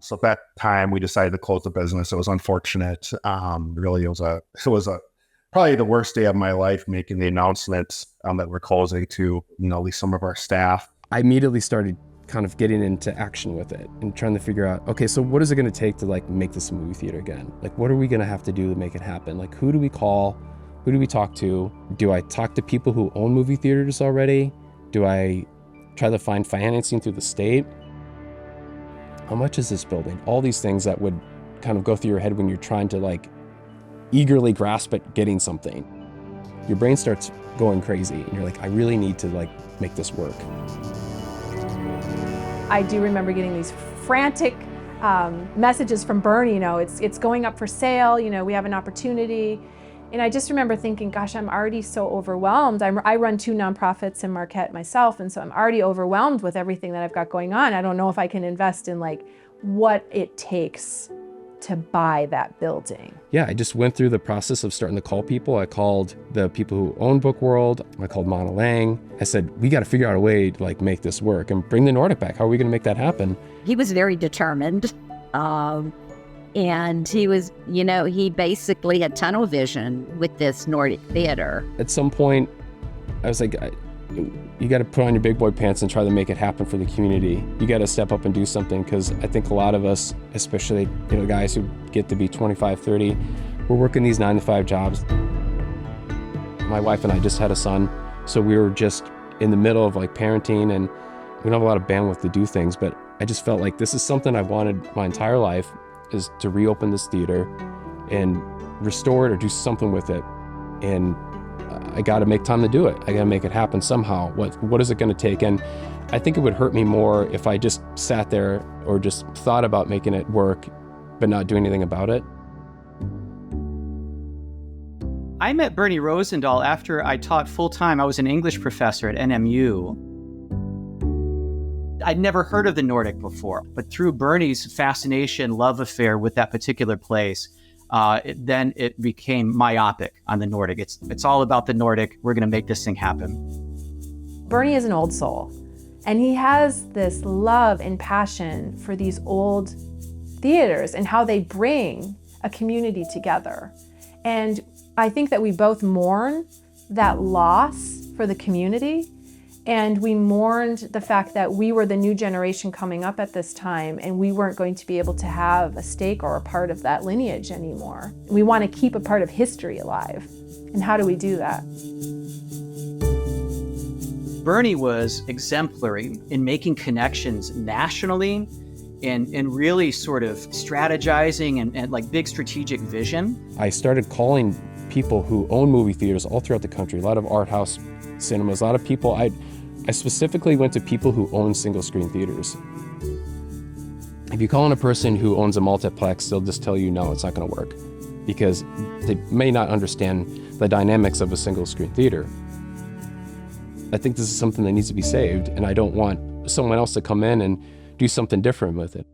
So at that time, we decided to close the business. It was unfortunate. Really, it was probably the worst day of my life, making the announcement that we're closing to at least some of our staff. I immediately started kind of getting into action with it and trying to figure out, okay, so what is it going to take to like make this a movie theater again? Like, what are we going to have to do to make it happen? Like, who do we call? Who do we talk to? Do I talk to people who own movie theaters already? Do I try to find financing through the state? How much is this building? All these things that would kind of go through your head when you're trying to like eagerly grasp at getting something. Your brain starts going crazy and you're like, I really need to like make this work. I do remember getting these frantic messages from Bernie, it's going up for sale, we have an opportunity. And I just remember thinking, gosh, I'm already so overwhelmed. I run 2 nonprofits in Marquette myself, and so I'm already overwhelmed with everything that I've got going on. I don't know if I can invest in like what it takes to buy that building? Yeah, I just went through the process of starting to call people. I called the people who own Book World. I called Mona Lang. I said, we got to figure out a way to like make this work and bring the Nordic back. How are we going to make that happen? He was very determined. And he was, he basically had tunnel vision with this Nordic theater. At some point, I was like, you got to put on your big boy pants and try to make it happen for the community. You got to step up and do something, because I think a lot of us, especially guys who get to be 25, 30, we're working these 9-to-5 jobs. My wife and I just had a son, so we were just in the middle of like parenting, and we don't have a lot of bandwidth to do things, but I just felt like this is something I've wanted my entire life, is to reopen this theater and restore it or do something with it. And I got to make time to do it. I got to make it happen somehow. What is it going to take? And I think it would hurt me more if I just sat there or just thought about making it work, but not do anything about it. I met Bernie Rosendahl after I taught full-time. I was an English professor at NMU. I'd never heard of the Nordic before, but through Bernie's fascination, love affair with that particular place, then it became myopic on the Nordic. It's all about the Nordic. We're going to make this thing happen. Bernie is an old soul, and he has this love and passion for these old theaters and how they bring a community together. And I think that we both mourn that loss for the community, and we mourned the fact that we were the new generation coming up at this time, and we weren't going to be able to have a stake or a part of that lineage anymore. We want to keep a part of history alive. And how do we do that? Bernie was exemplary in making connections nationally and really sort of strategizing and like big strategic vision. I started calling people who own movie theaters all throughout the country, a lot of art house cinemas, a lot of people. I specifically went to people who own single screen theaters. If you call on a person who owns a multiplex, they'll just tell you, no, it's not going to work, because they may not understand the dynamics of a single screen theater. I think this is something that needs to be saved, and I don't want someone else to come in and do something different with it.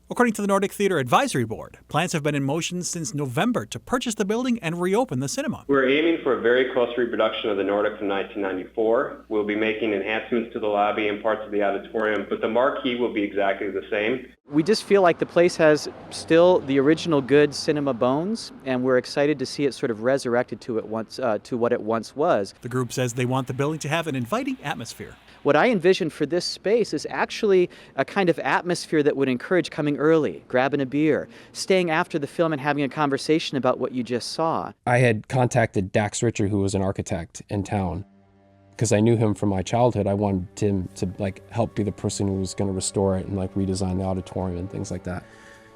According to the Nordic Theater Advisory Board, plans have been in motion since November to purchase the building and reopen the cinema. We're aiming for a very close reproduction of the Nordic from 1994. We'll be making enhancements to the lobby and parts of the auditorium, but the marquee will be exactly the same. We just feel like the place has still the original good cinema bones, and we're excited to see it sort of resurrected to what it once was. The group says they want the building to have an inviting atmosphere. What I envision for this space is actually a kind of atmosphere that would encourage coming early, grabbing a beer, staying after the film and having a conversation about what you just saw. I had contacted Dax Richer, who was an architect in town, because I knew him from my childhood. I wanted him to help be the person who was going to restore it and redesign the auditorium and things like that.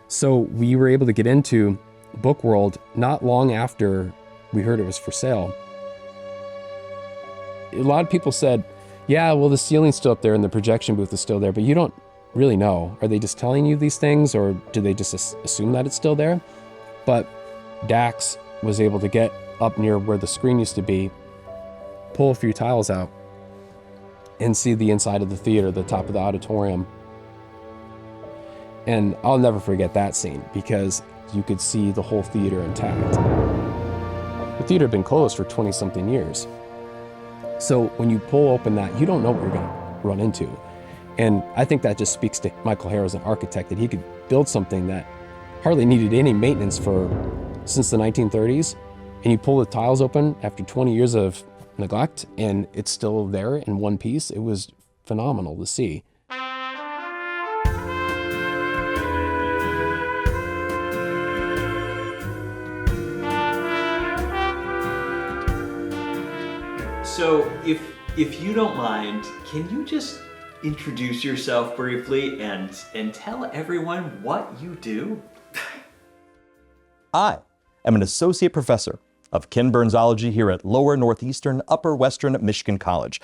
So we were able to get into Book World not long after we heard it was for sale. A lot of people said, yeah, well, the ceiling's still up there and the projection booth is still there, but you don't really know. Are they just telling you these things, or do they just assume that it's still there? But Dax was able to get up near where the screen used to be, pull a few tiles out, and see the inside of the theater, the top of the auditorium. And I'll never forget that scene, because you could see the whole theater intact. The theater had been closed for 20-something years. So when you pull open that, you don't know what you're going to run into. And I think that just speaks to Michael Herr as an architect, that he could build something that hardly needed any maintenance since the 1930s. And you pull the tiles open after 20 years of neglect, and it's still there in one piece. It was phenomenal to see. So if you don't mind, can you just introduce yourself briefly and tell everyone what you do? I am an associate professor of kin Burnsology here at Lower Northeastern Upper Western Michigan College,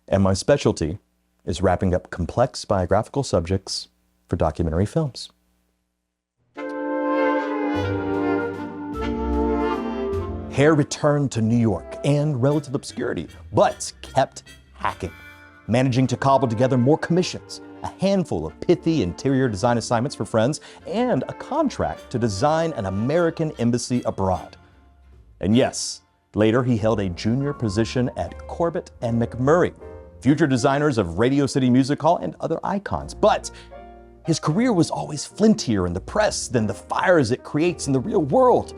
and my specialty is wrapping up complex biographical subjects for documentary films. Herr returned to New York and relative obscurity, but kept hacking, managing to cobble together more commissions a handful of pithy interior design assignments for friends, and a contract to design an American embassy abroad. And yes, later he held a junior position at Corbett and McMurray, future designers of Radio City Music Hall and other icons. But his career was always flintier in the press than the fires it creates in the real world.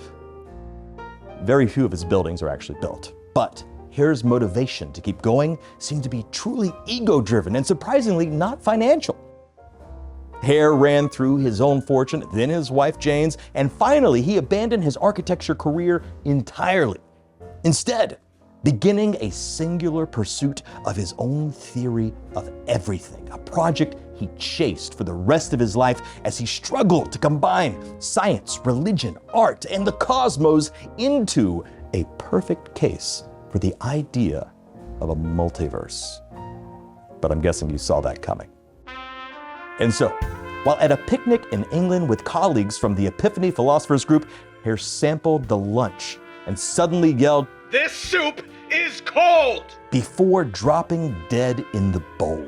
Very few of his buildings are actually built, but Hare's motivation to keep going seemed to be truly ego-driven and surprisingly not financial. Hare ran through his own fortune, then his wife Jane's, and finally he abandoned his architecture career entirely, instead beginning a singular pursuit of his own theory of everything, a project he chased for the rest of his life as he struggled to combine science, religion, art, and the cosmos into a perfect case for the idea of a multiverse. But I'm guessing you saw that coming. And so, while at a picnic in England with colleagues from the Epiphany Philosophers Group, Hare sampled the lunch and suddenly yelled, "This soup is cold!" before dropping dead in the bowl.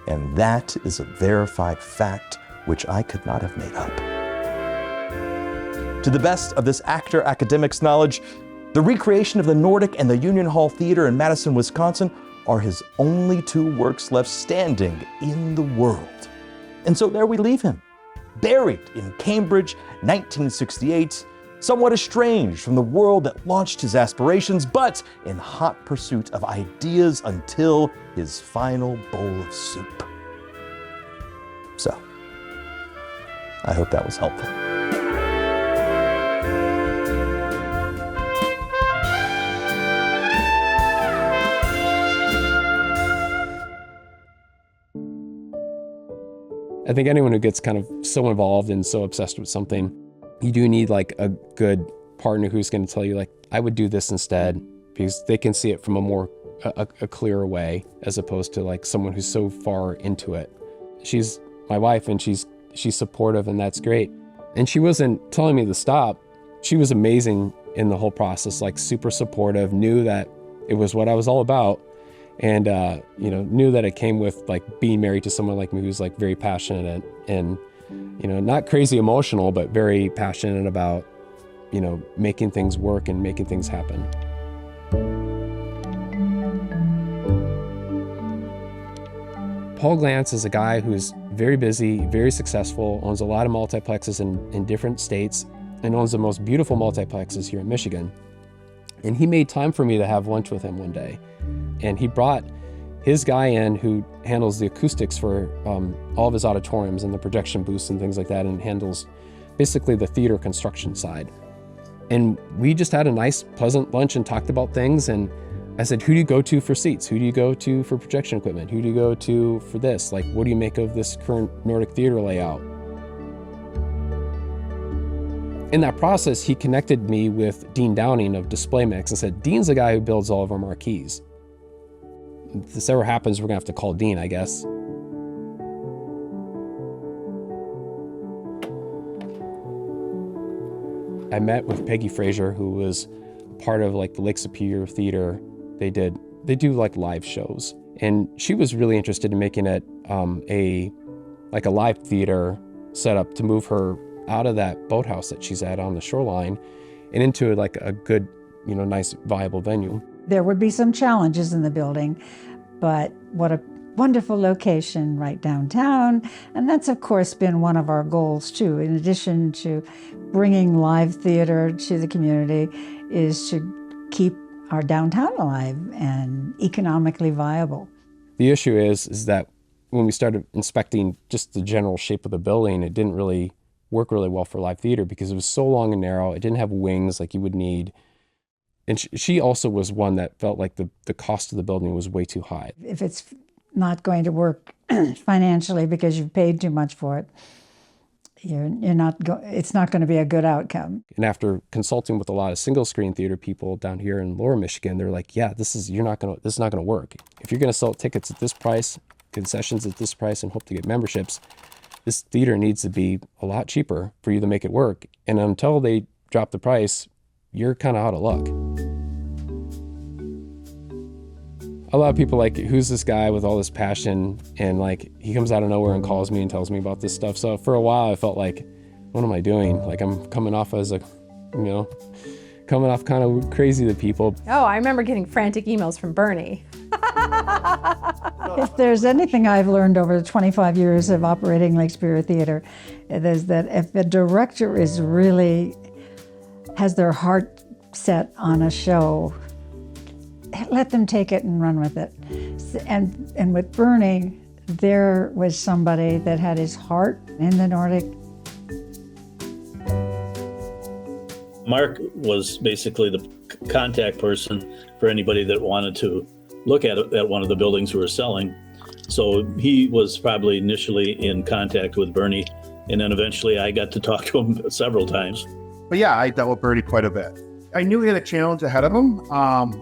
And that is a verified fact which I could not have made up. To the best of this actor academic's knowledge, the recreation of the Nordic and the Union Hall Theater in Madison, Wisconsin are his only two works left standing in the world. And so there we leave him, buried in Cambridge, 1968, somewhat estranged from the world that launched his aspirations, but in hot pursuit of ideas until his final bowl of soup. So, I hope that was helpful. I think anyone who gets kind of so involved and so obsessed with something, you do need like a good partner who's going to tell you like, I would do this instead, because they can see it from a clearer way, as opposed to like someone who's so far into it. She's my wife and she's supportive, and that's great. And she wasn't telling me to stop. She was amazing in the whole process, like super supportive, knew that it was what I was all about. And, knew that it came with like being married to someone like me who's like very passionate and not crazy emotional, but very passionate about, making things work and making things happen. Paul Glantz is a guy who's very busy, very successful, owns a lot of multiplexes in different states, and owns the most beautiful multiplexes here in Michigan. And he made time for me to have lunch with him one day. And he brought his guy in who handles the acoustics for all of his auditoriums and the projection booths and things like that, and handles basically the theater construction side. And we just had a nice, pleasant lunch and talked about things. And I said, who do you go to for seats? Who do you go to for projection equipment? Who do you go to for this? Like, what do you make of this current Nordic theater layout? In that process, he connected me with Dean Downing of Display Mix and said, Dean's the guy who builds all of our marquees. If this ever happens, we're gonna have to call Dean, I guess. I met with Peggy Fraser, who was part of like the Lake Superior Theater. They do like live shows. And she was really interested in making it a live theater setup to move her out of that boathouse that she's at on the shoreline and into like a good, nice, viable venue. There would be some challenges in the building, but what a wonderful location right downtown. And that's, of course, been one of our goals, too. In addition to bringing live theater to the community, is to keep our downtown alive and economically viable. The issue is that when we started inspecting just the general shape of the building, it didn't really work really well for live theater because it was so long and narrow. It didn't have wings like you would need. And she also was one that felt like the cost of the building was way too high. If it's not going to work financially because you've paid too much for it, it's not going to be a good outcome. And after consulting with a lot of single screen theater people down here in Lower Michigan, they're like, yeah, this is not going to work. If you're going to sell tickets at this price, concessions at this price, and hope to get memberships, this theater needs to be a lot cheaper for you to make it work. And until they drop the price, you're kind of out of luck. a lot of people like, who's this guy with all this passion? And like, he comes out of nowhere and calls me and tells me about this stuff. So for a while I felt like, what am I doing? Like I'm coming off as a, coming off kind of crazy to people. Oh, I remember getting frantic emails from Bernie. If there's anything I've learned over the 25 years of operating Lake Superior Theater, it is that if a director is really has their heart set on a show, let them take it and run with it. And with Bernie, there was somebody that had his heart in the Nordic. Mark was basically the contact person for anybody that wanted to look at one of the buildings we were selling. So he was probably initially in contact with Bernie, and then eventually I got to talk to him several times. But yeah, I dealt with Bernie quite a bit. I knew he had a challenge ahead of him,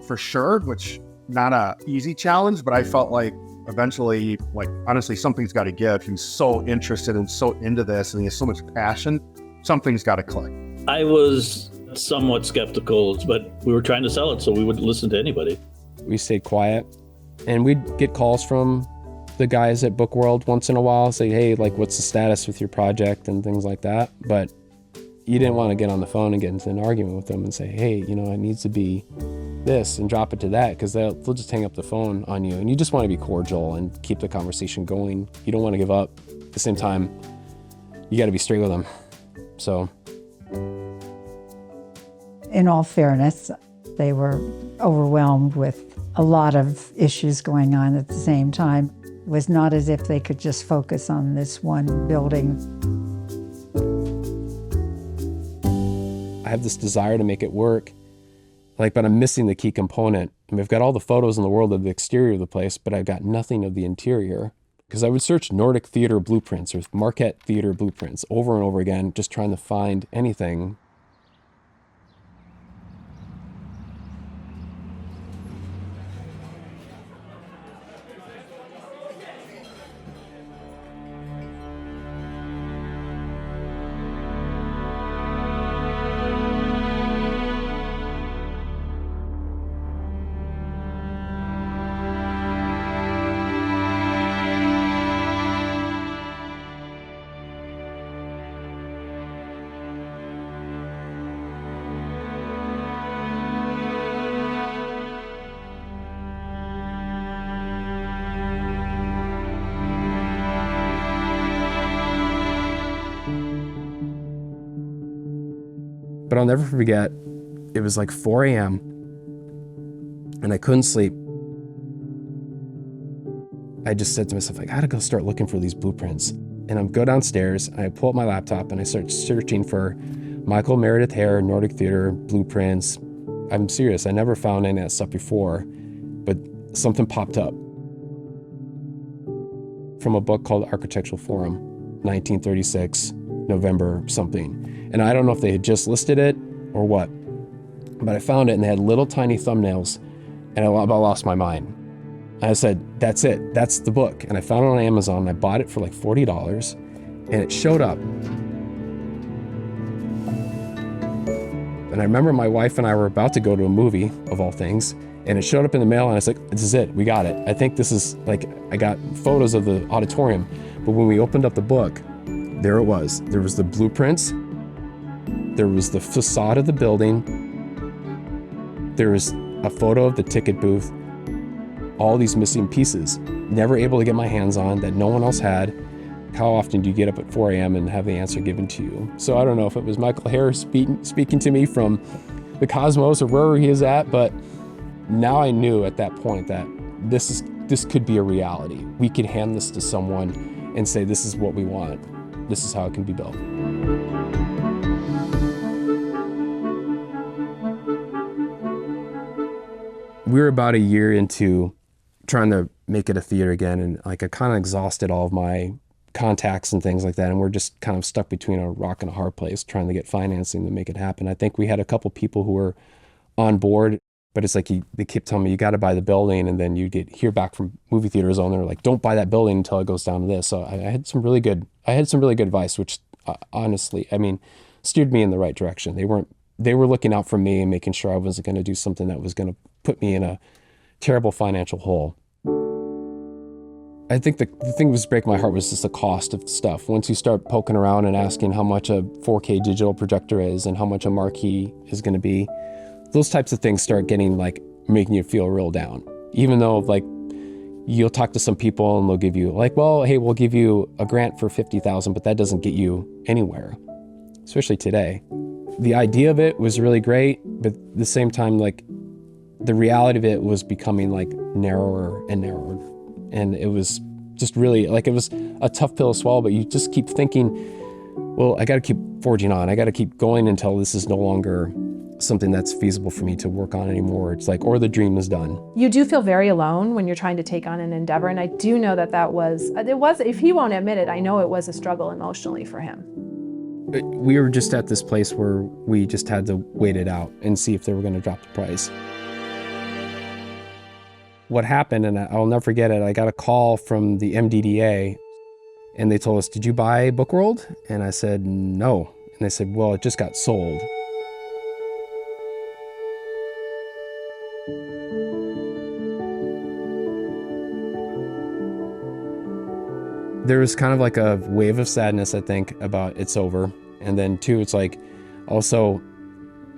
for sure, which not a easy challenge, but I felt like eventually, like, honestly, something's got to give. He's so interested and so into this, and he has so much passion. Something's got to click. I was somewhat skeptical, but we were trying to sell it, so we would listen to anybody. We stayed quiet, and we'd get calls from the guys at Book World once in a while, say, hey, like, what's the status with your project and things like that. But you didn't want to get on the phone and get into an argument with them and say, hey, it needs to be this, and drop it to that, because they'll just hang up the phone on you. And you just want to be cordial and keep the conversation going. You don't want to give up. At the same time, you got to be straight with them. So, in all fairness, they were overwhelmed with a lot of issues going on at the same time. It was not as if they could just focus on this one building. I have this desire to make it work, but I'm missing the key component. And we've got all the photos in the world of the exterior of the place, but I've got nothing of the interior. Because I would search Nordic theater blueprints or Marquette theater blueprints over and over again, just trying to find anything. But I'll never forget, it was like 4 a.m. and I couldn't sleep. I just said to myself, I gotta go start looking for these blueprints. And I go downstairs, and I pull up my laptop, and I start searching for Michael Meredith Hare, Nordic Theater, blueprints. I'm serious, I never found any of that stuff before, but something popped up from a book called Architectural Forum, 1936, November something. And I don't know if they had just listed it or what, but I found it, and they had little tiny thumbnails, and I about lost my mind. And I said, that's it, that's the book. And I found it on Amazon, and I bought it for like $40, and it showed up. And I remember my wife and I were about to go to a movie, of all things, and it showed up in the mail, and I was like, this is it, we got it. I think this is, like, I got photos of the auditorium, but when we opened up the book, there it was. There was the blueprints, there was the facade of the building, there was a photo of the ticket booth, all these missing pieces, never able to get my hands on, that no one else had. How often do you get up at 4 a.m. and have the answer given to you? So I don't know if it was Michael Hare speaking to me from the cosmos or wherever he is at, but now I knew at that point that this could be a reality. We could hand this to someone and say, this is what we want. This is how it can be built. We were about a year into trying to make it a theater again, and like I kind of exhausted all of my contacts and things like that, and we're just kind of stuck between a rock and a hard place trying to get financing to make it happen. I think we had a couple people who were on board, but it's like they kept telling me, you got to buy the building, and then you hear back from movie theaters owner like, don't buy that building until it goes down to this. So I had some really good advice, which honestly, I mean, steered me in the right direction. They were looking out for me and making sure I wasn't going to do something that was going to put me in a terrible financial hole. I think the thing that was breaking my heart was just the cost of stuff. Once you start poking around and asking how much a 4K digital projector is and how much a marquee is going to be, those types of things start getting like making you feel real down. Even though like you'll talk to some people and they'll give you like, well, hey, we'll give you a grant for $50,000, but that doesn't get you anywhere, especially today. The idea of it was really great, but at the same time, like the reality of it was becoming like narrower and narrower. And it was just really, like, it was a tough pill to swallow, but you just keep thinking, well, I got to keep forging on. I got to keep going until this is no longer something that's feasible for me to work on anymore. It's like, or the dream is done. You do feel very alone when you're trying to take on an endeavor. And I do know that it was, if he won't admit it, I know it was a struggle emotionally for him. We were just at this place where we just had to wait it out and see if they were going to drop the price. What happened, and I'll never forget it, I got a call from the MDDA and they told us, did you buy Book World? And I said, no. And they said, well, it just got sold. There was kind of like a wave of sadness, I think, about it's over. And then two, it's like, also,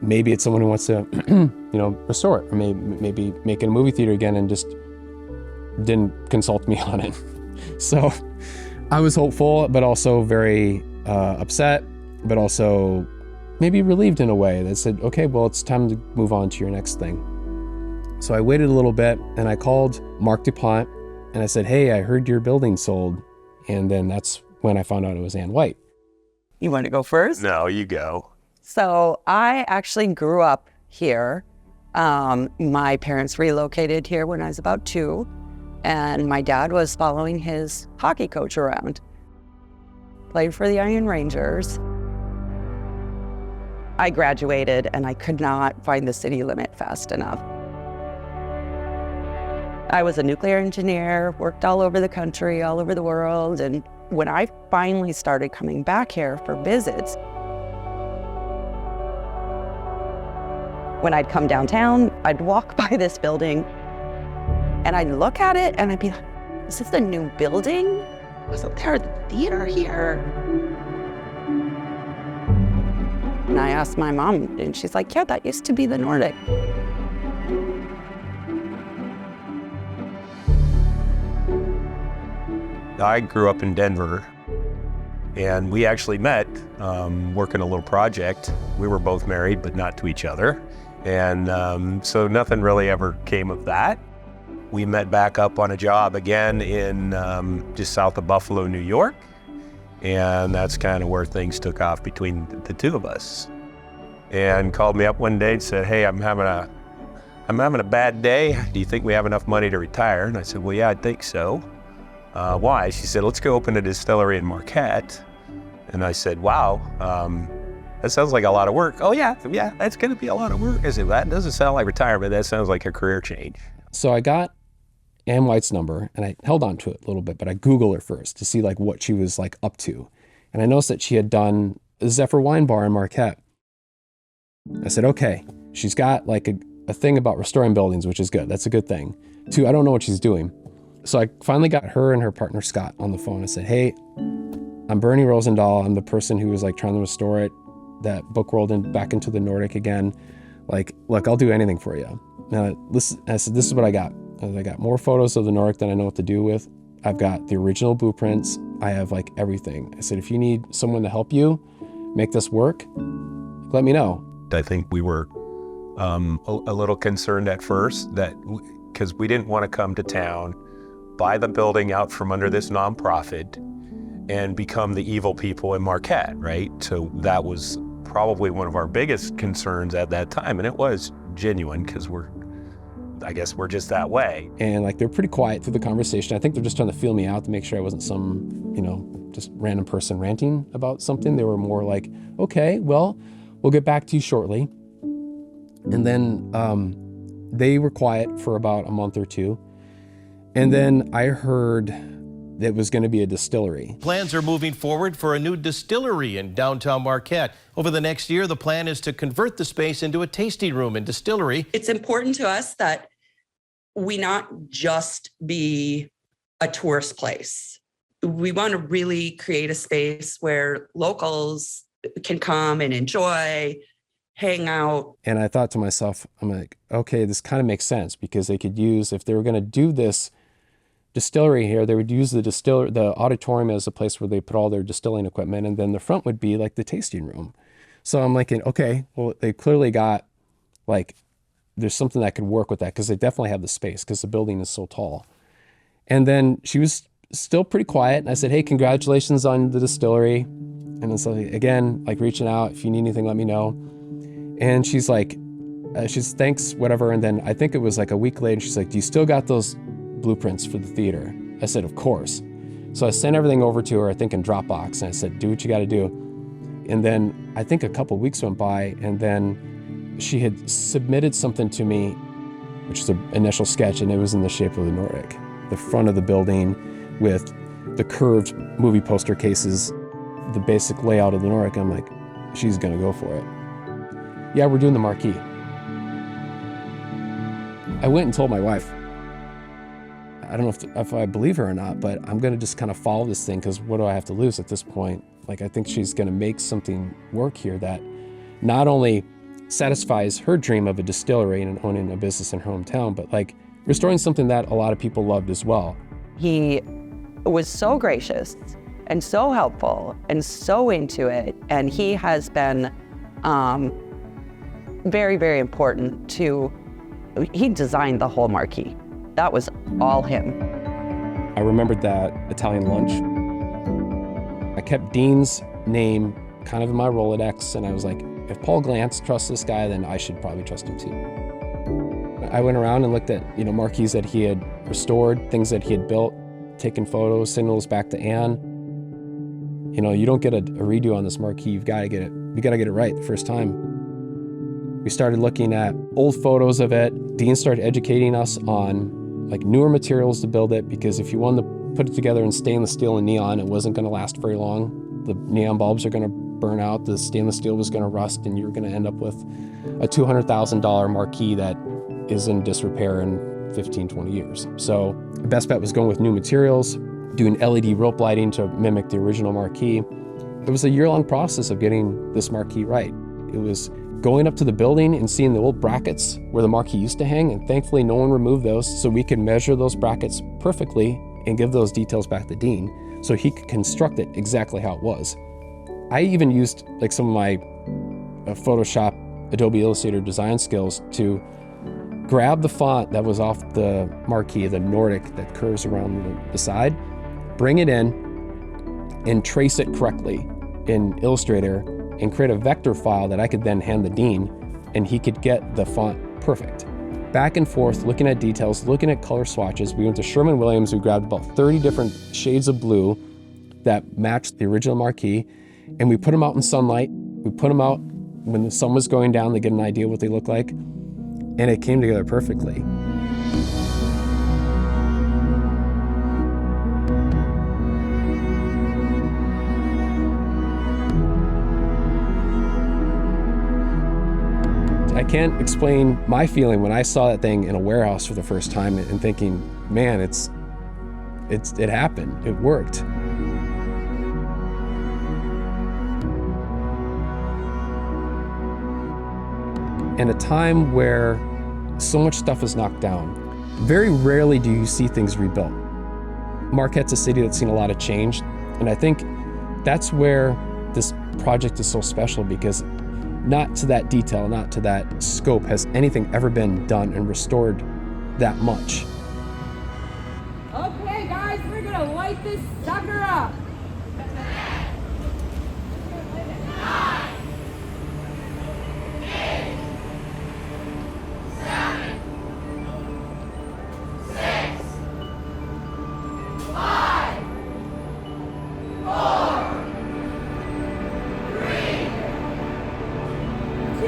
maybe it's someone who wants to, restore it, or maybe make it a movie theater again and just didn't consult me on it. So I was hopeful, but also very upset, but also maybe relieved in a way that said, okay, well, it's time to move on to your next thing. So I waited a little bit and I called Mark DuPont and I said, hey, I heard your building sold. And then that's when I found out it was Ann White. You want to go first? No, you go. So I actually grew up here. My parents relocated here when I was about 2, and my dad was following his hockey coach around. Played for the Iron Rangers. I graduated and I could not find the city limit fast enough. I was a nuclear engineer, worked all over the country, all over the world, and when I finally started coming back here for visits, when I'd come downtown, I'd walk by this building and I'd look at it and I'd be like, is this the new building? Wasn't there a theater here? And I asked my mom and she's like, yeah, that used to be the Nordic. I grew up in Denver, and we actually met working a little project. We were both married, but not to each other. And so nothing really ever came of that. We met back up on a job again in just south of Buffalo, New York. And that's kind of where things took off between the two of us. And called me up one day and said, hey, I'm having a bad day. Do you think we have enough money to retire? And I said, well, yeah, I think so. Why? She said, let's go open a distillery in Marquette. And I said, wow, that sounds like a lot of work. Oh yeah, that's gonna be a lot of work. I said, that doesn't sound like retirement, that sounds like a career change. So I got Ann White's number and I held on to it a little bit, but I Googled her first to see like what she was like up to. And I noticed that she had done a Zephyr wine bar in Marquette. I said, okay, she's got like a thing about restoring buildings, which is good. That's a good thing. 2, I don't know what she's doing. So I finally got her and her partner Scott on the phone. I said, hey, I'm Bernie Rosendahl. I'm the person who was like trying to restore it, that Book World, and back into the Nordic again. Like, look, I'll do anything for you. Now, I said, this is what I got. I got more photos of the Nordic than I know what to do with. I've got the original blueprints. I have like everything. I said, if you need someone to help you make this work, let me know. I think we were a little concerned at first that because we didn't want to come to town, buy the building out from under this nonprofit and become the evil people in Marquette, right? So that was probably one of our biggest concerns at that time. And it was genuine because I guess we're just that way. And like, they're pretty quiet through the conversation. I think they're just trying to feel me out to make sure I wasn't some, just random person ranting about something. They were more like, okay, well, we'll get back to you shortly. And then they were quiet for about a month or 2. And then I heard that it was going to be a distillery. Plans are moving forward for a new distillery in downtown Marquette. Over the next year, the plan is to convert the space into a tasting room and distillery. It's important to us that we not just be a tourist place. We want to really create a space where locals can come and enjoy, hang out. And I thought to myself, I'm like, okay, this kind of makes sense, because they could use, if they were going to do this distillery here, they would use the auditorium as a place where they put all their distilling equipment, and then the front would be like the tasting room. So I'm like, okay, well, they clearly got, like, there's something that could work with that, because they definitely have the space, because the building is so tall. And then she was still pretty quiet, and I said, hey, congratulations on the distillery. And it's like, again, like, reaching out, if you need anything, let me know. And she's like, she's thanks, whatever. And then I think it was like a week later, she's like, do you still got those blueprints for the theater? I said, of course. So I sent everything over to her, I think in Dropbox, and I said, do what you got to do. And then I think a couple of weeks went by, and then she had submitted something to me, which is an initial sketch, and it was in the shape of the Nordic. The front of the building with the curved movie poster cases, the basic layout of the Nordic. I'm like, she's gonna go for it. Yeah, we're doing the marquee. I went and told my wife. I don't know if I believe her or not, but I'm gonna just kind of follow this thing, because what do I have to lose at this point? Like, I think she's gonna make something work here that not only satisfies her dream of a distillery and owning a business in her hometown, but like restoring something that a lot of people loved as well. He was so gracious and so helpful and so into it. And he has been very, very important to, he designed the whole marquee. That was all him. I remembered that Italian lunch. I kept Dean's name kind of in my Rolodex, and I was like, if Paul Glantz trusts this guy, then I should probably trust him too. I went around and looked at, marquees that he had restored, things that he had built, taken photos, sent those back to Anne. You don't get a redo on this marquee. You got to get it right the first time. We started looking at old photos of it. Dean started educating us on like newer materials to build it, because if you wanted to put it together in stainless steel and neon, it wasn't going to last very long. The neon bulbs are going to burn out, the stainless steel was going to rust, and you're going to end up with a $200,000 marquee that is in disrepair in 15, 20 years. So the best bet was going with new materials, doing LED rope lighting to mimic the original marquee. It was a year-long process of getting this marquee right. It was going up to the building and seeing the old brackets where the marquee used to hang, and thankfully no one removed those, so we could measure those brackets perfectly and give those details back to Dean so he could construct it exactly how it was. I even used like some of my Photoshop, Adobe Illustrator design skills to grab the font that was off the marquee, the Nordic that curves around the side, bring it in and trace it correctly in Illustrator and create a vector file that I could then hand the Dean, and he could get the font perfect. Back and forth, looking at details, looking at color swatches. We went to Sherwin-Williams, we grabbed about 30 different shades of blue that matched the original marquee, and we put them out in sunlight. We put them out when the sun was going down to get an idea what they look like, and it came together perfectly. I can't explain my feeling when I saw that thing in a warehouse for the first time and thinking, man, it happened, it worked. In a time where so much stuff is knocked down, very rarely do you see things rebuilt. Marquette's a city that's seen a lot of change, and I think that's where this project is so special, because not to that detail, not to that scope has anything ever been done and restored that much. Okay, guys, we're gonna light this sucker up. 9, 8, 7, 6, 5, 4, 3, 2,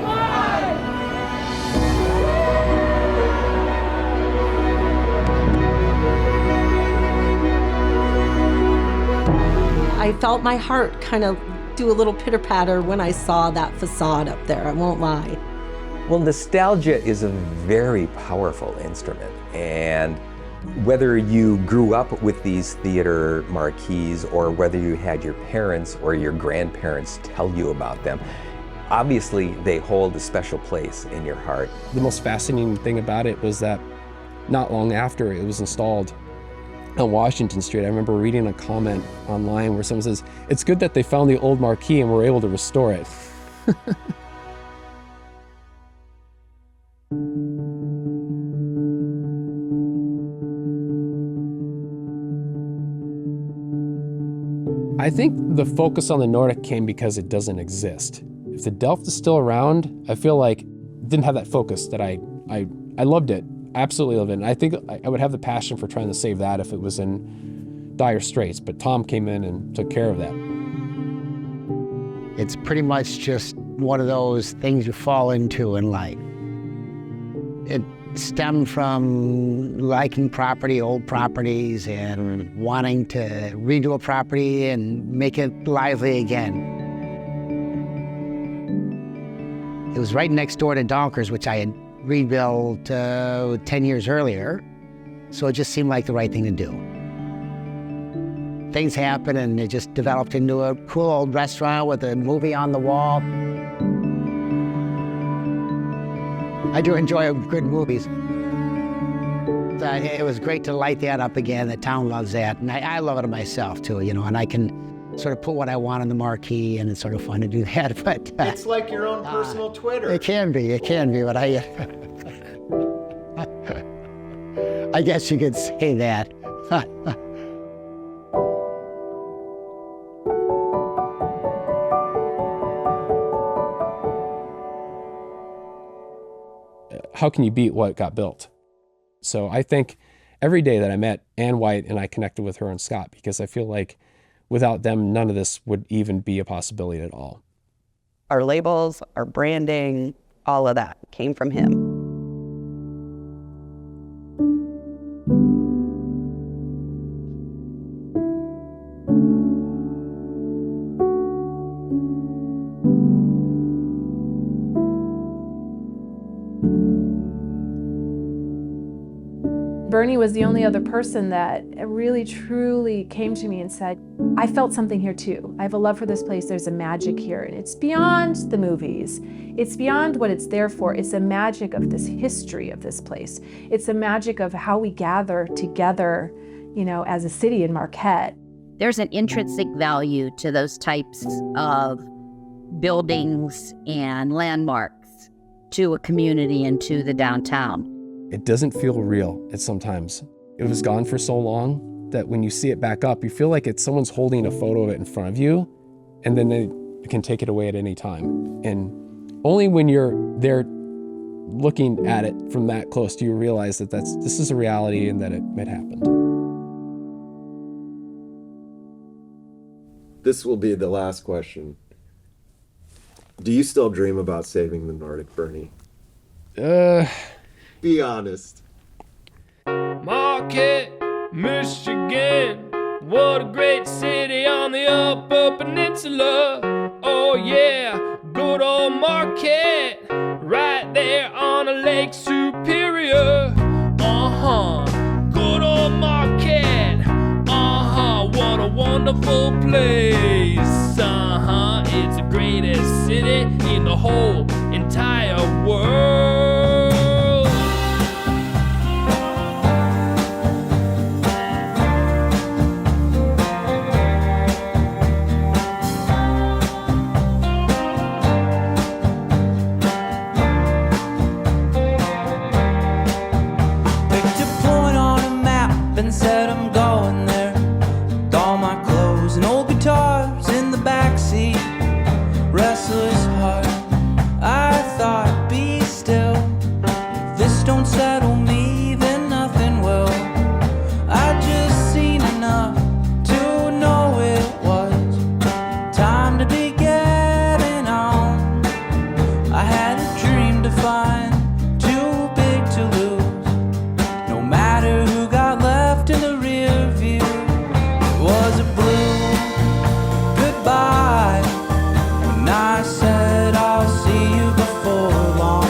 1. I felt my heart kind of do a little pitter-patter when I saw that facade up there, I won't lie. Well, nostalgia is a very powerful instrument, and whether you grew up with these theater marquees or whether you had your parents or your grandparents tell you about them, obviously they hold a special place in your heart. The most fascinating thing about it was that not long after it was installed on Washington Street, I remember reading a comment online where someone says, "It's good that they found the old marquee and were able to restore it." I think the focus on the Nordic came because it doesn't exist. If the Delft is still around, I feel like it didn't have that focus that I loved it. I absolutely love it. And I think I would have the passion for trying to save that if it was in dire straits. But Tom came in and took care of that. It's pretty much just one of those things you fall into in life. It stemmed from liking old properties, and wanting to redo a property and make it lively again. It was right next door to Donkers, which I had rebuilt 10 years earlier, so it just seemed like the right thing to do. Things happened and it just developed into a cool old restaurant with a movie on the wall. I do enjoy good movies. It was great to light that up again. The town loves that, and I love it myself too, and I can sort of put what I want on the marquee, and it's sort of fun to do that. But It's like your own personal Twitter. It can be, but I guess you could say that. How can you beat what got built? So I think every day that I met Ann White and I connected with her and Scott, because I feel like without them, none of this would even be a possibility at all. Our labels, our branding, all of that came from him. Bernie was the only other person that really truly came to me and said, I felt something here too. I have a love for this place. There's a magic here. And it's beyond the movies. It's beyond what it's there for. It's the magic of this history of this place. It's the magic of how we gather together, as a city in Marquette. There's an intrinsic value to those types of buildings and landmarks to a community and to the downtown. It doesn't feel real at sometimes. It was gone for so long that when you see it back up, you feel like someone's holding a photo of it in front of you, and then they can take it away at any time. And only when you're there looking at it from that close do you realize that this is a reality and that it happened. This will be the last question. Do you still dream about saving the Nordic, Bernie? Be honest. Marquette, Michigan, what a great city on the Upper Peninsula. Oh yeah, good old Marquette, right there on a Lake Superior. Good old Marquette, what a wonderful place. It's the greatest city in the whole entire world. And said I'm going there with all my clothes and old guitars in the backseat. Restless heart, I thought, be still. If this don't settle me, then nothing will. I just seen enough to know it was time to be getting on. I had a dream to find, too big to lose. No matter who got left in the rear view, it was a blue goodbye when I said I'll see you before long.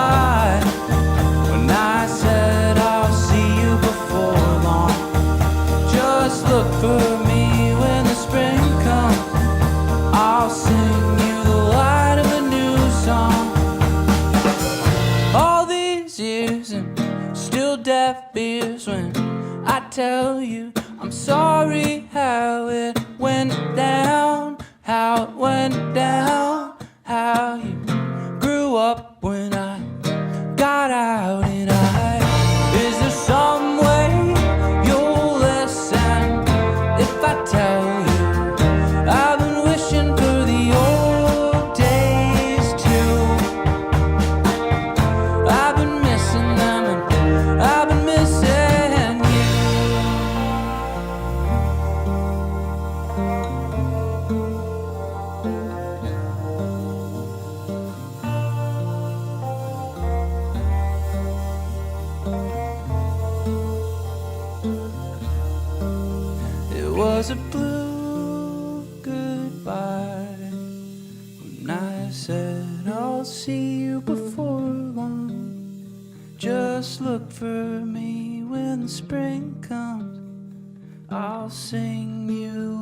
lie when I said I'll see you before long. Just look for me when the spring comes. I'll sing you the light of a new song. All these years and still deaf ears when I tell you I'm sorry how it went down, how it went down, how you grew up when I got out and is there some way you'll listen if I tell you I've been wishing for the old days too. I've been missing them and I've been missing was a blue goodbye when I said I'll see you before long. Just look for me when the spring comes. I'll sing you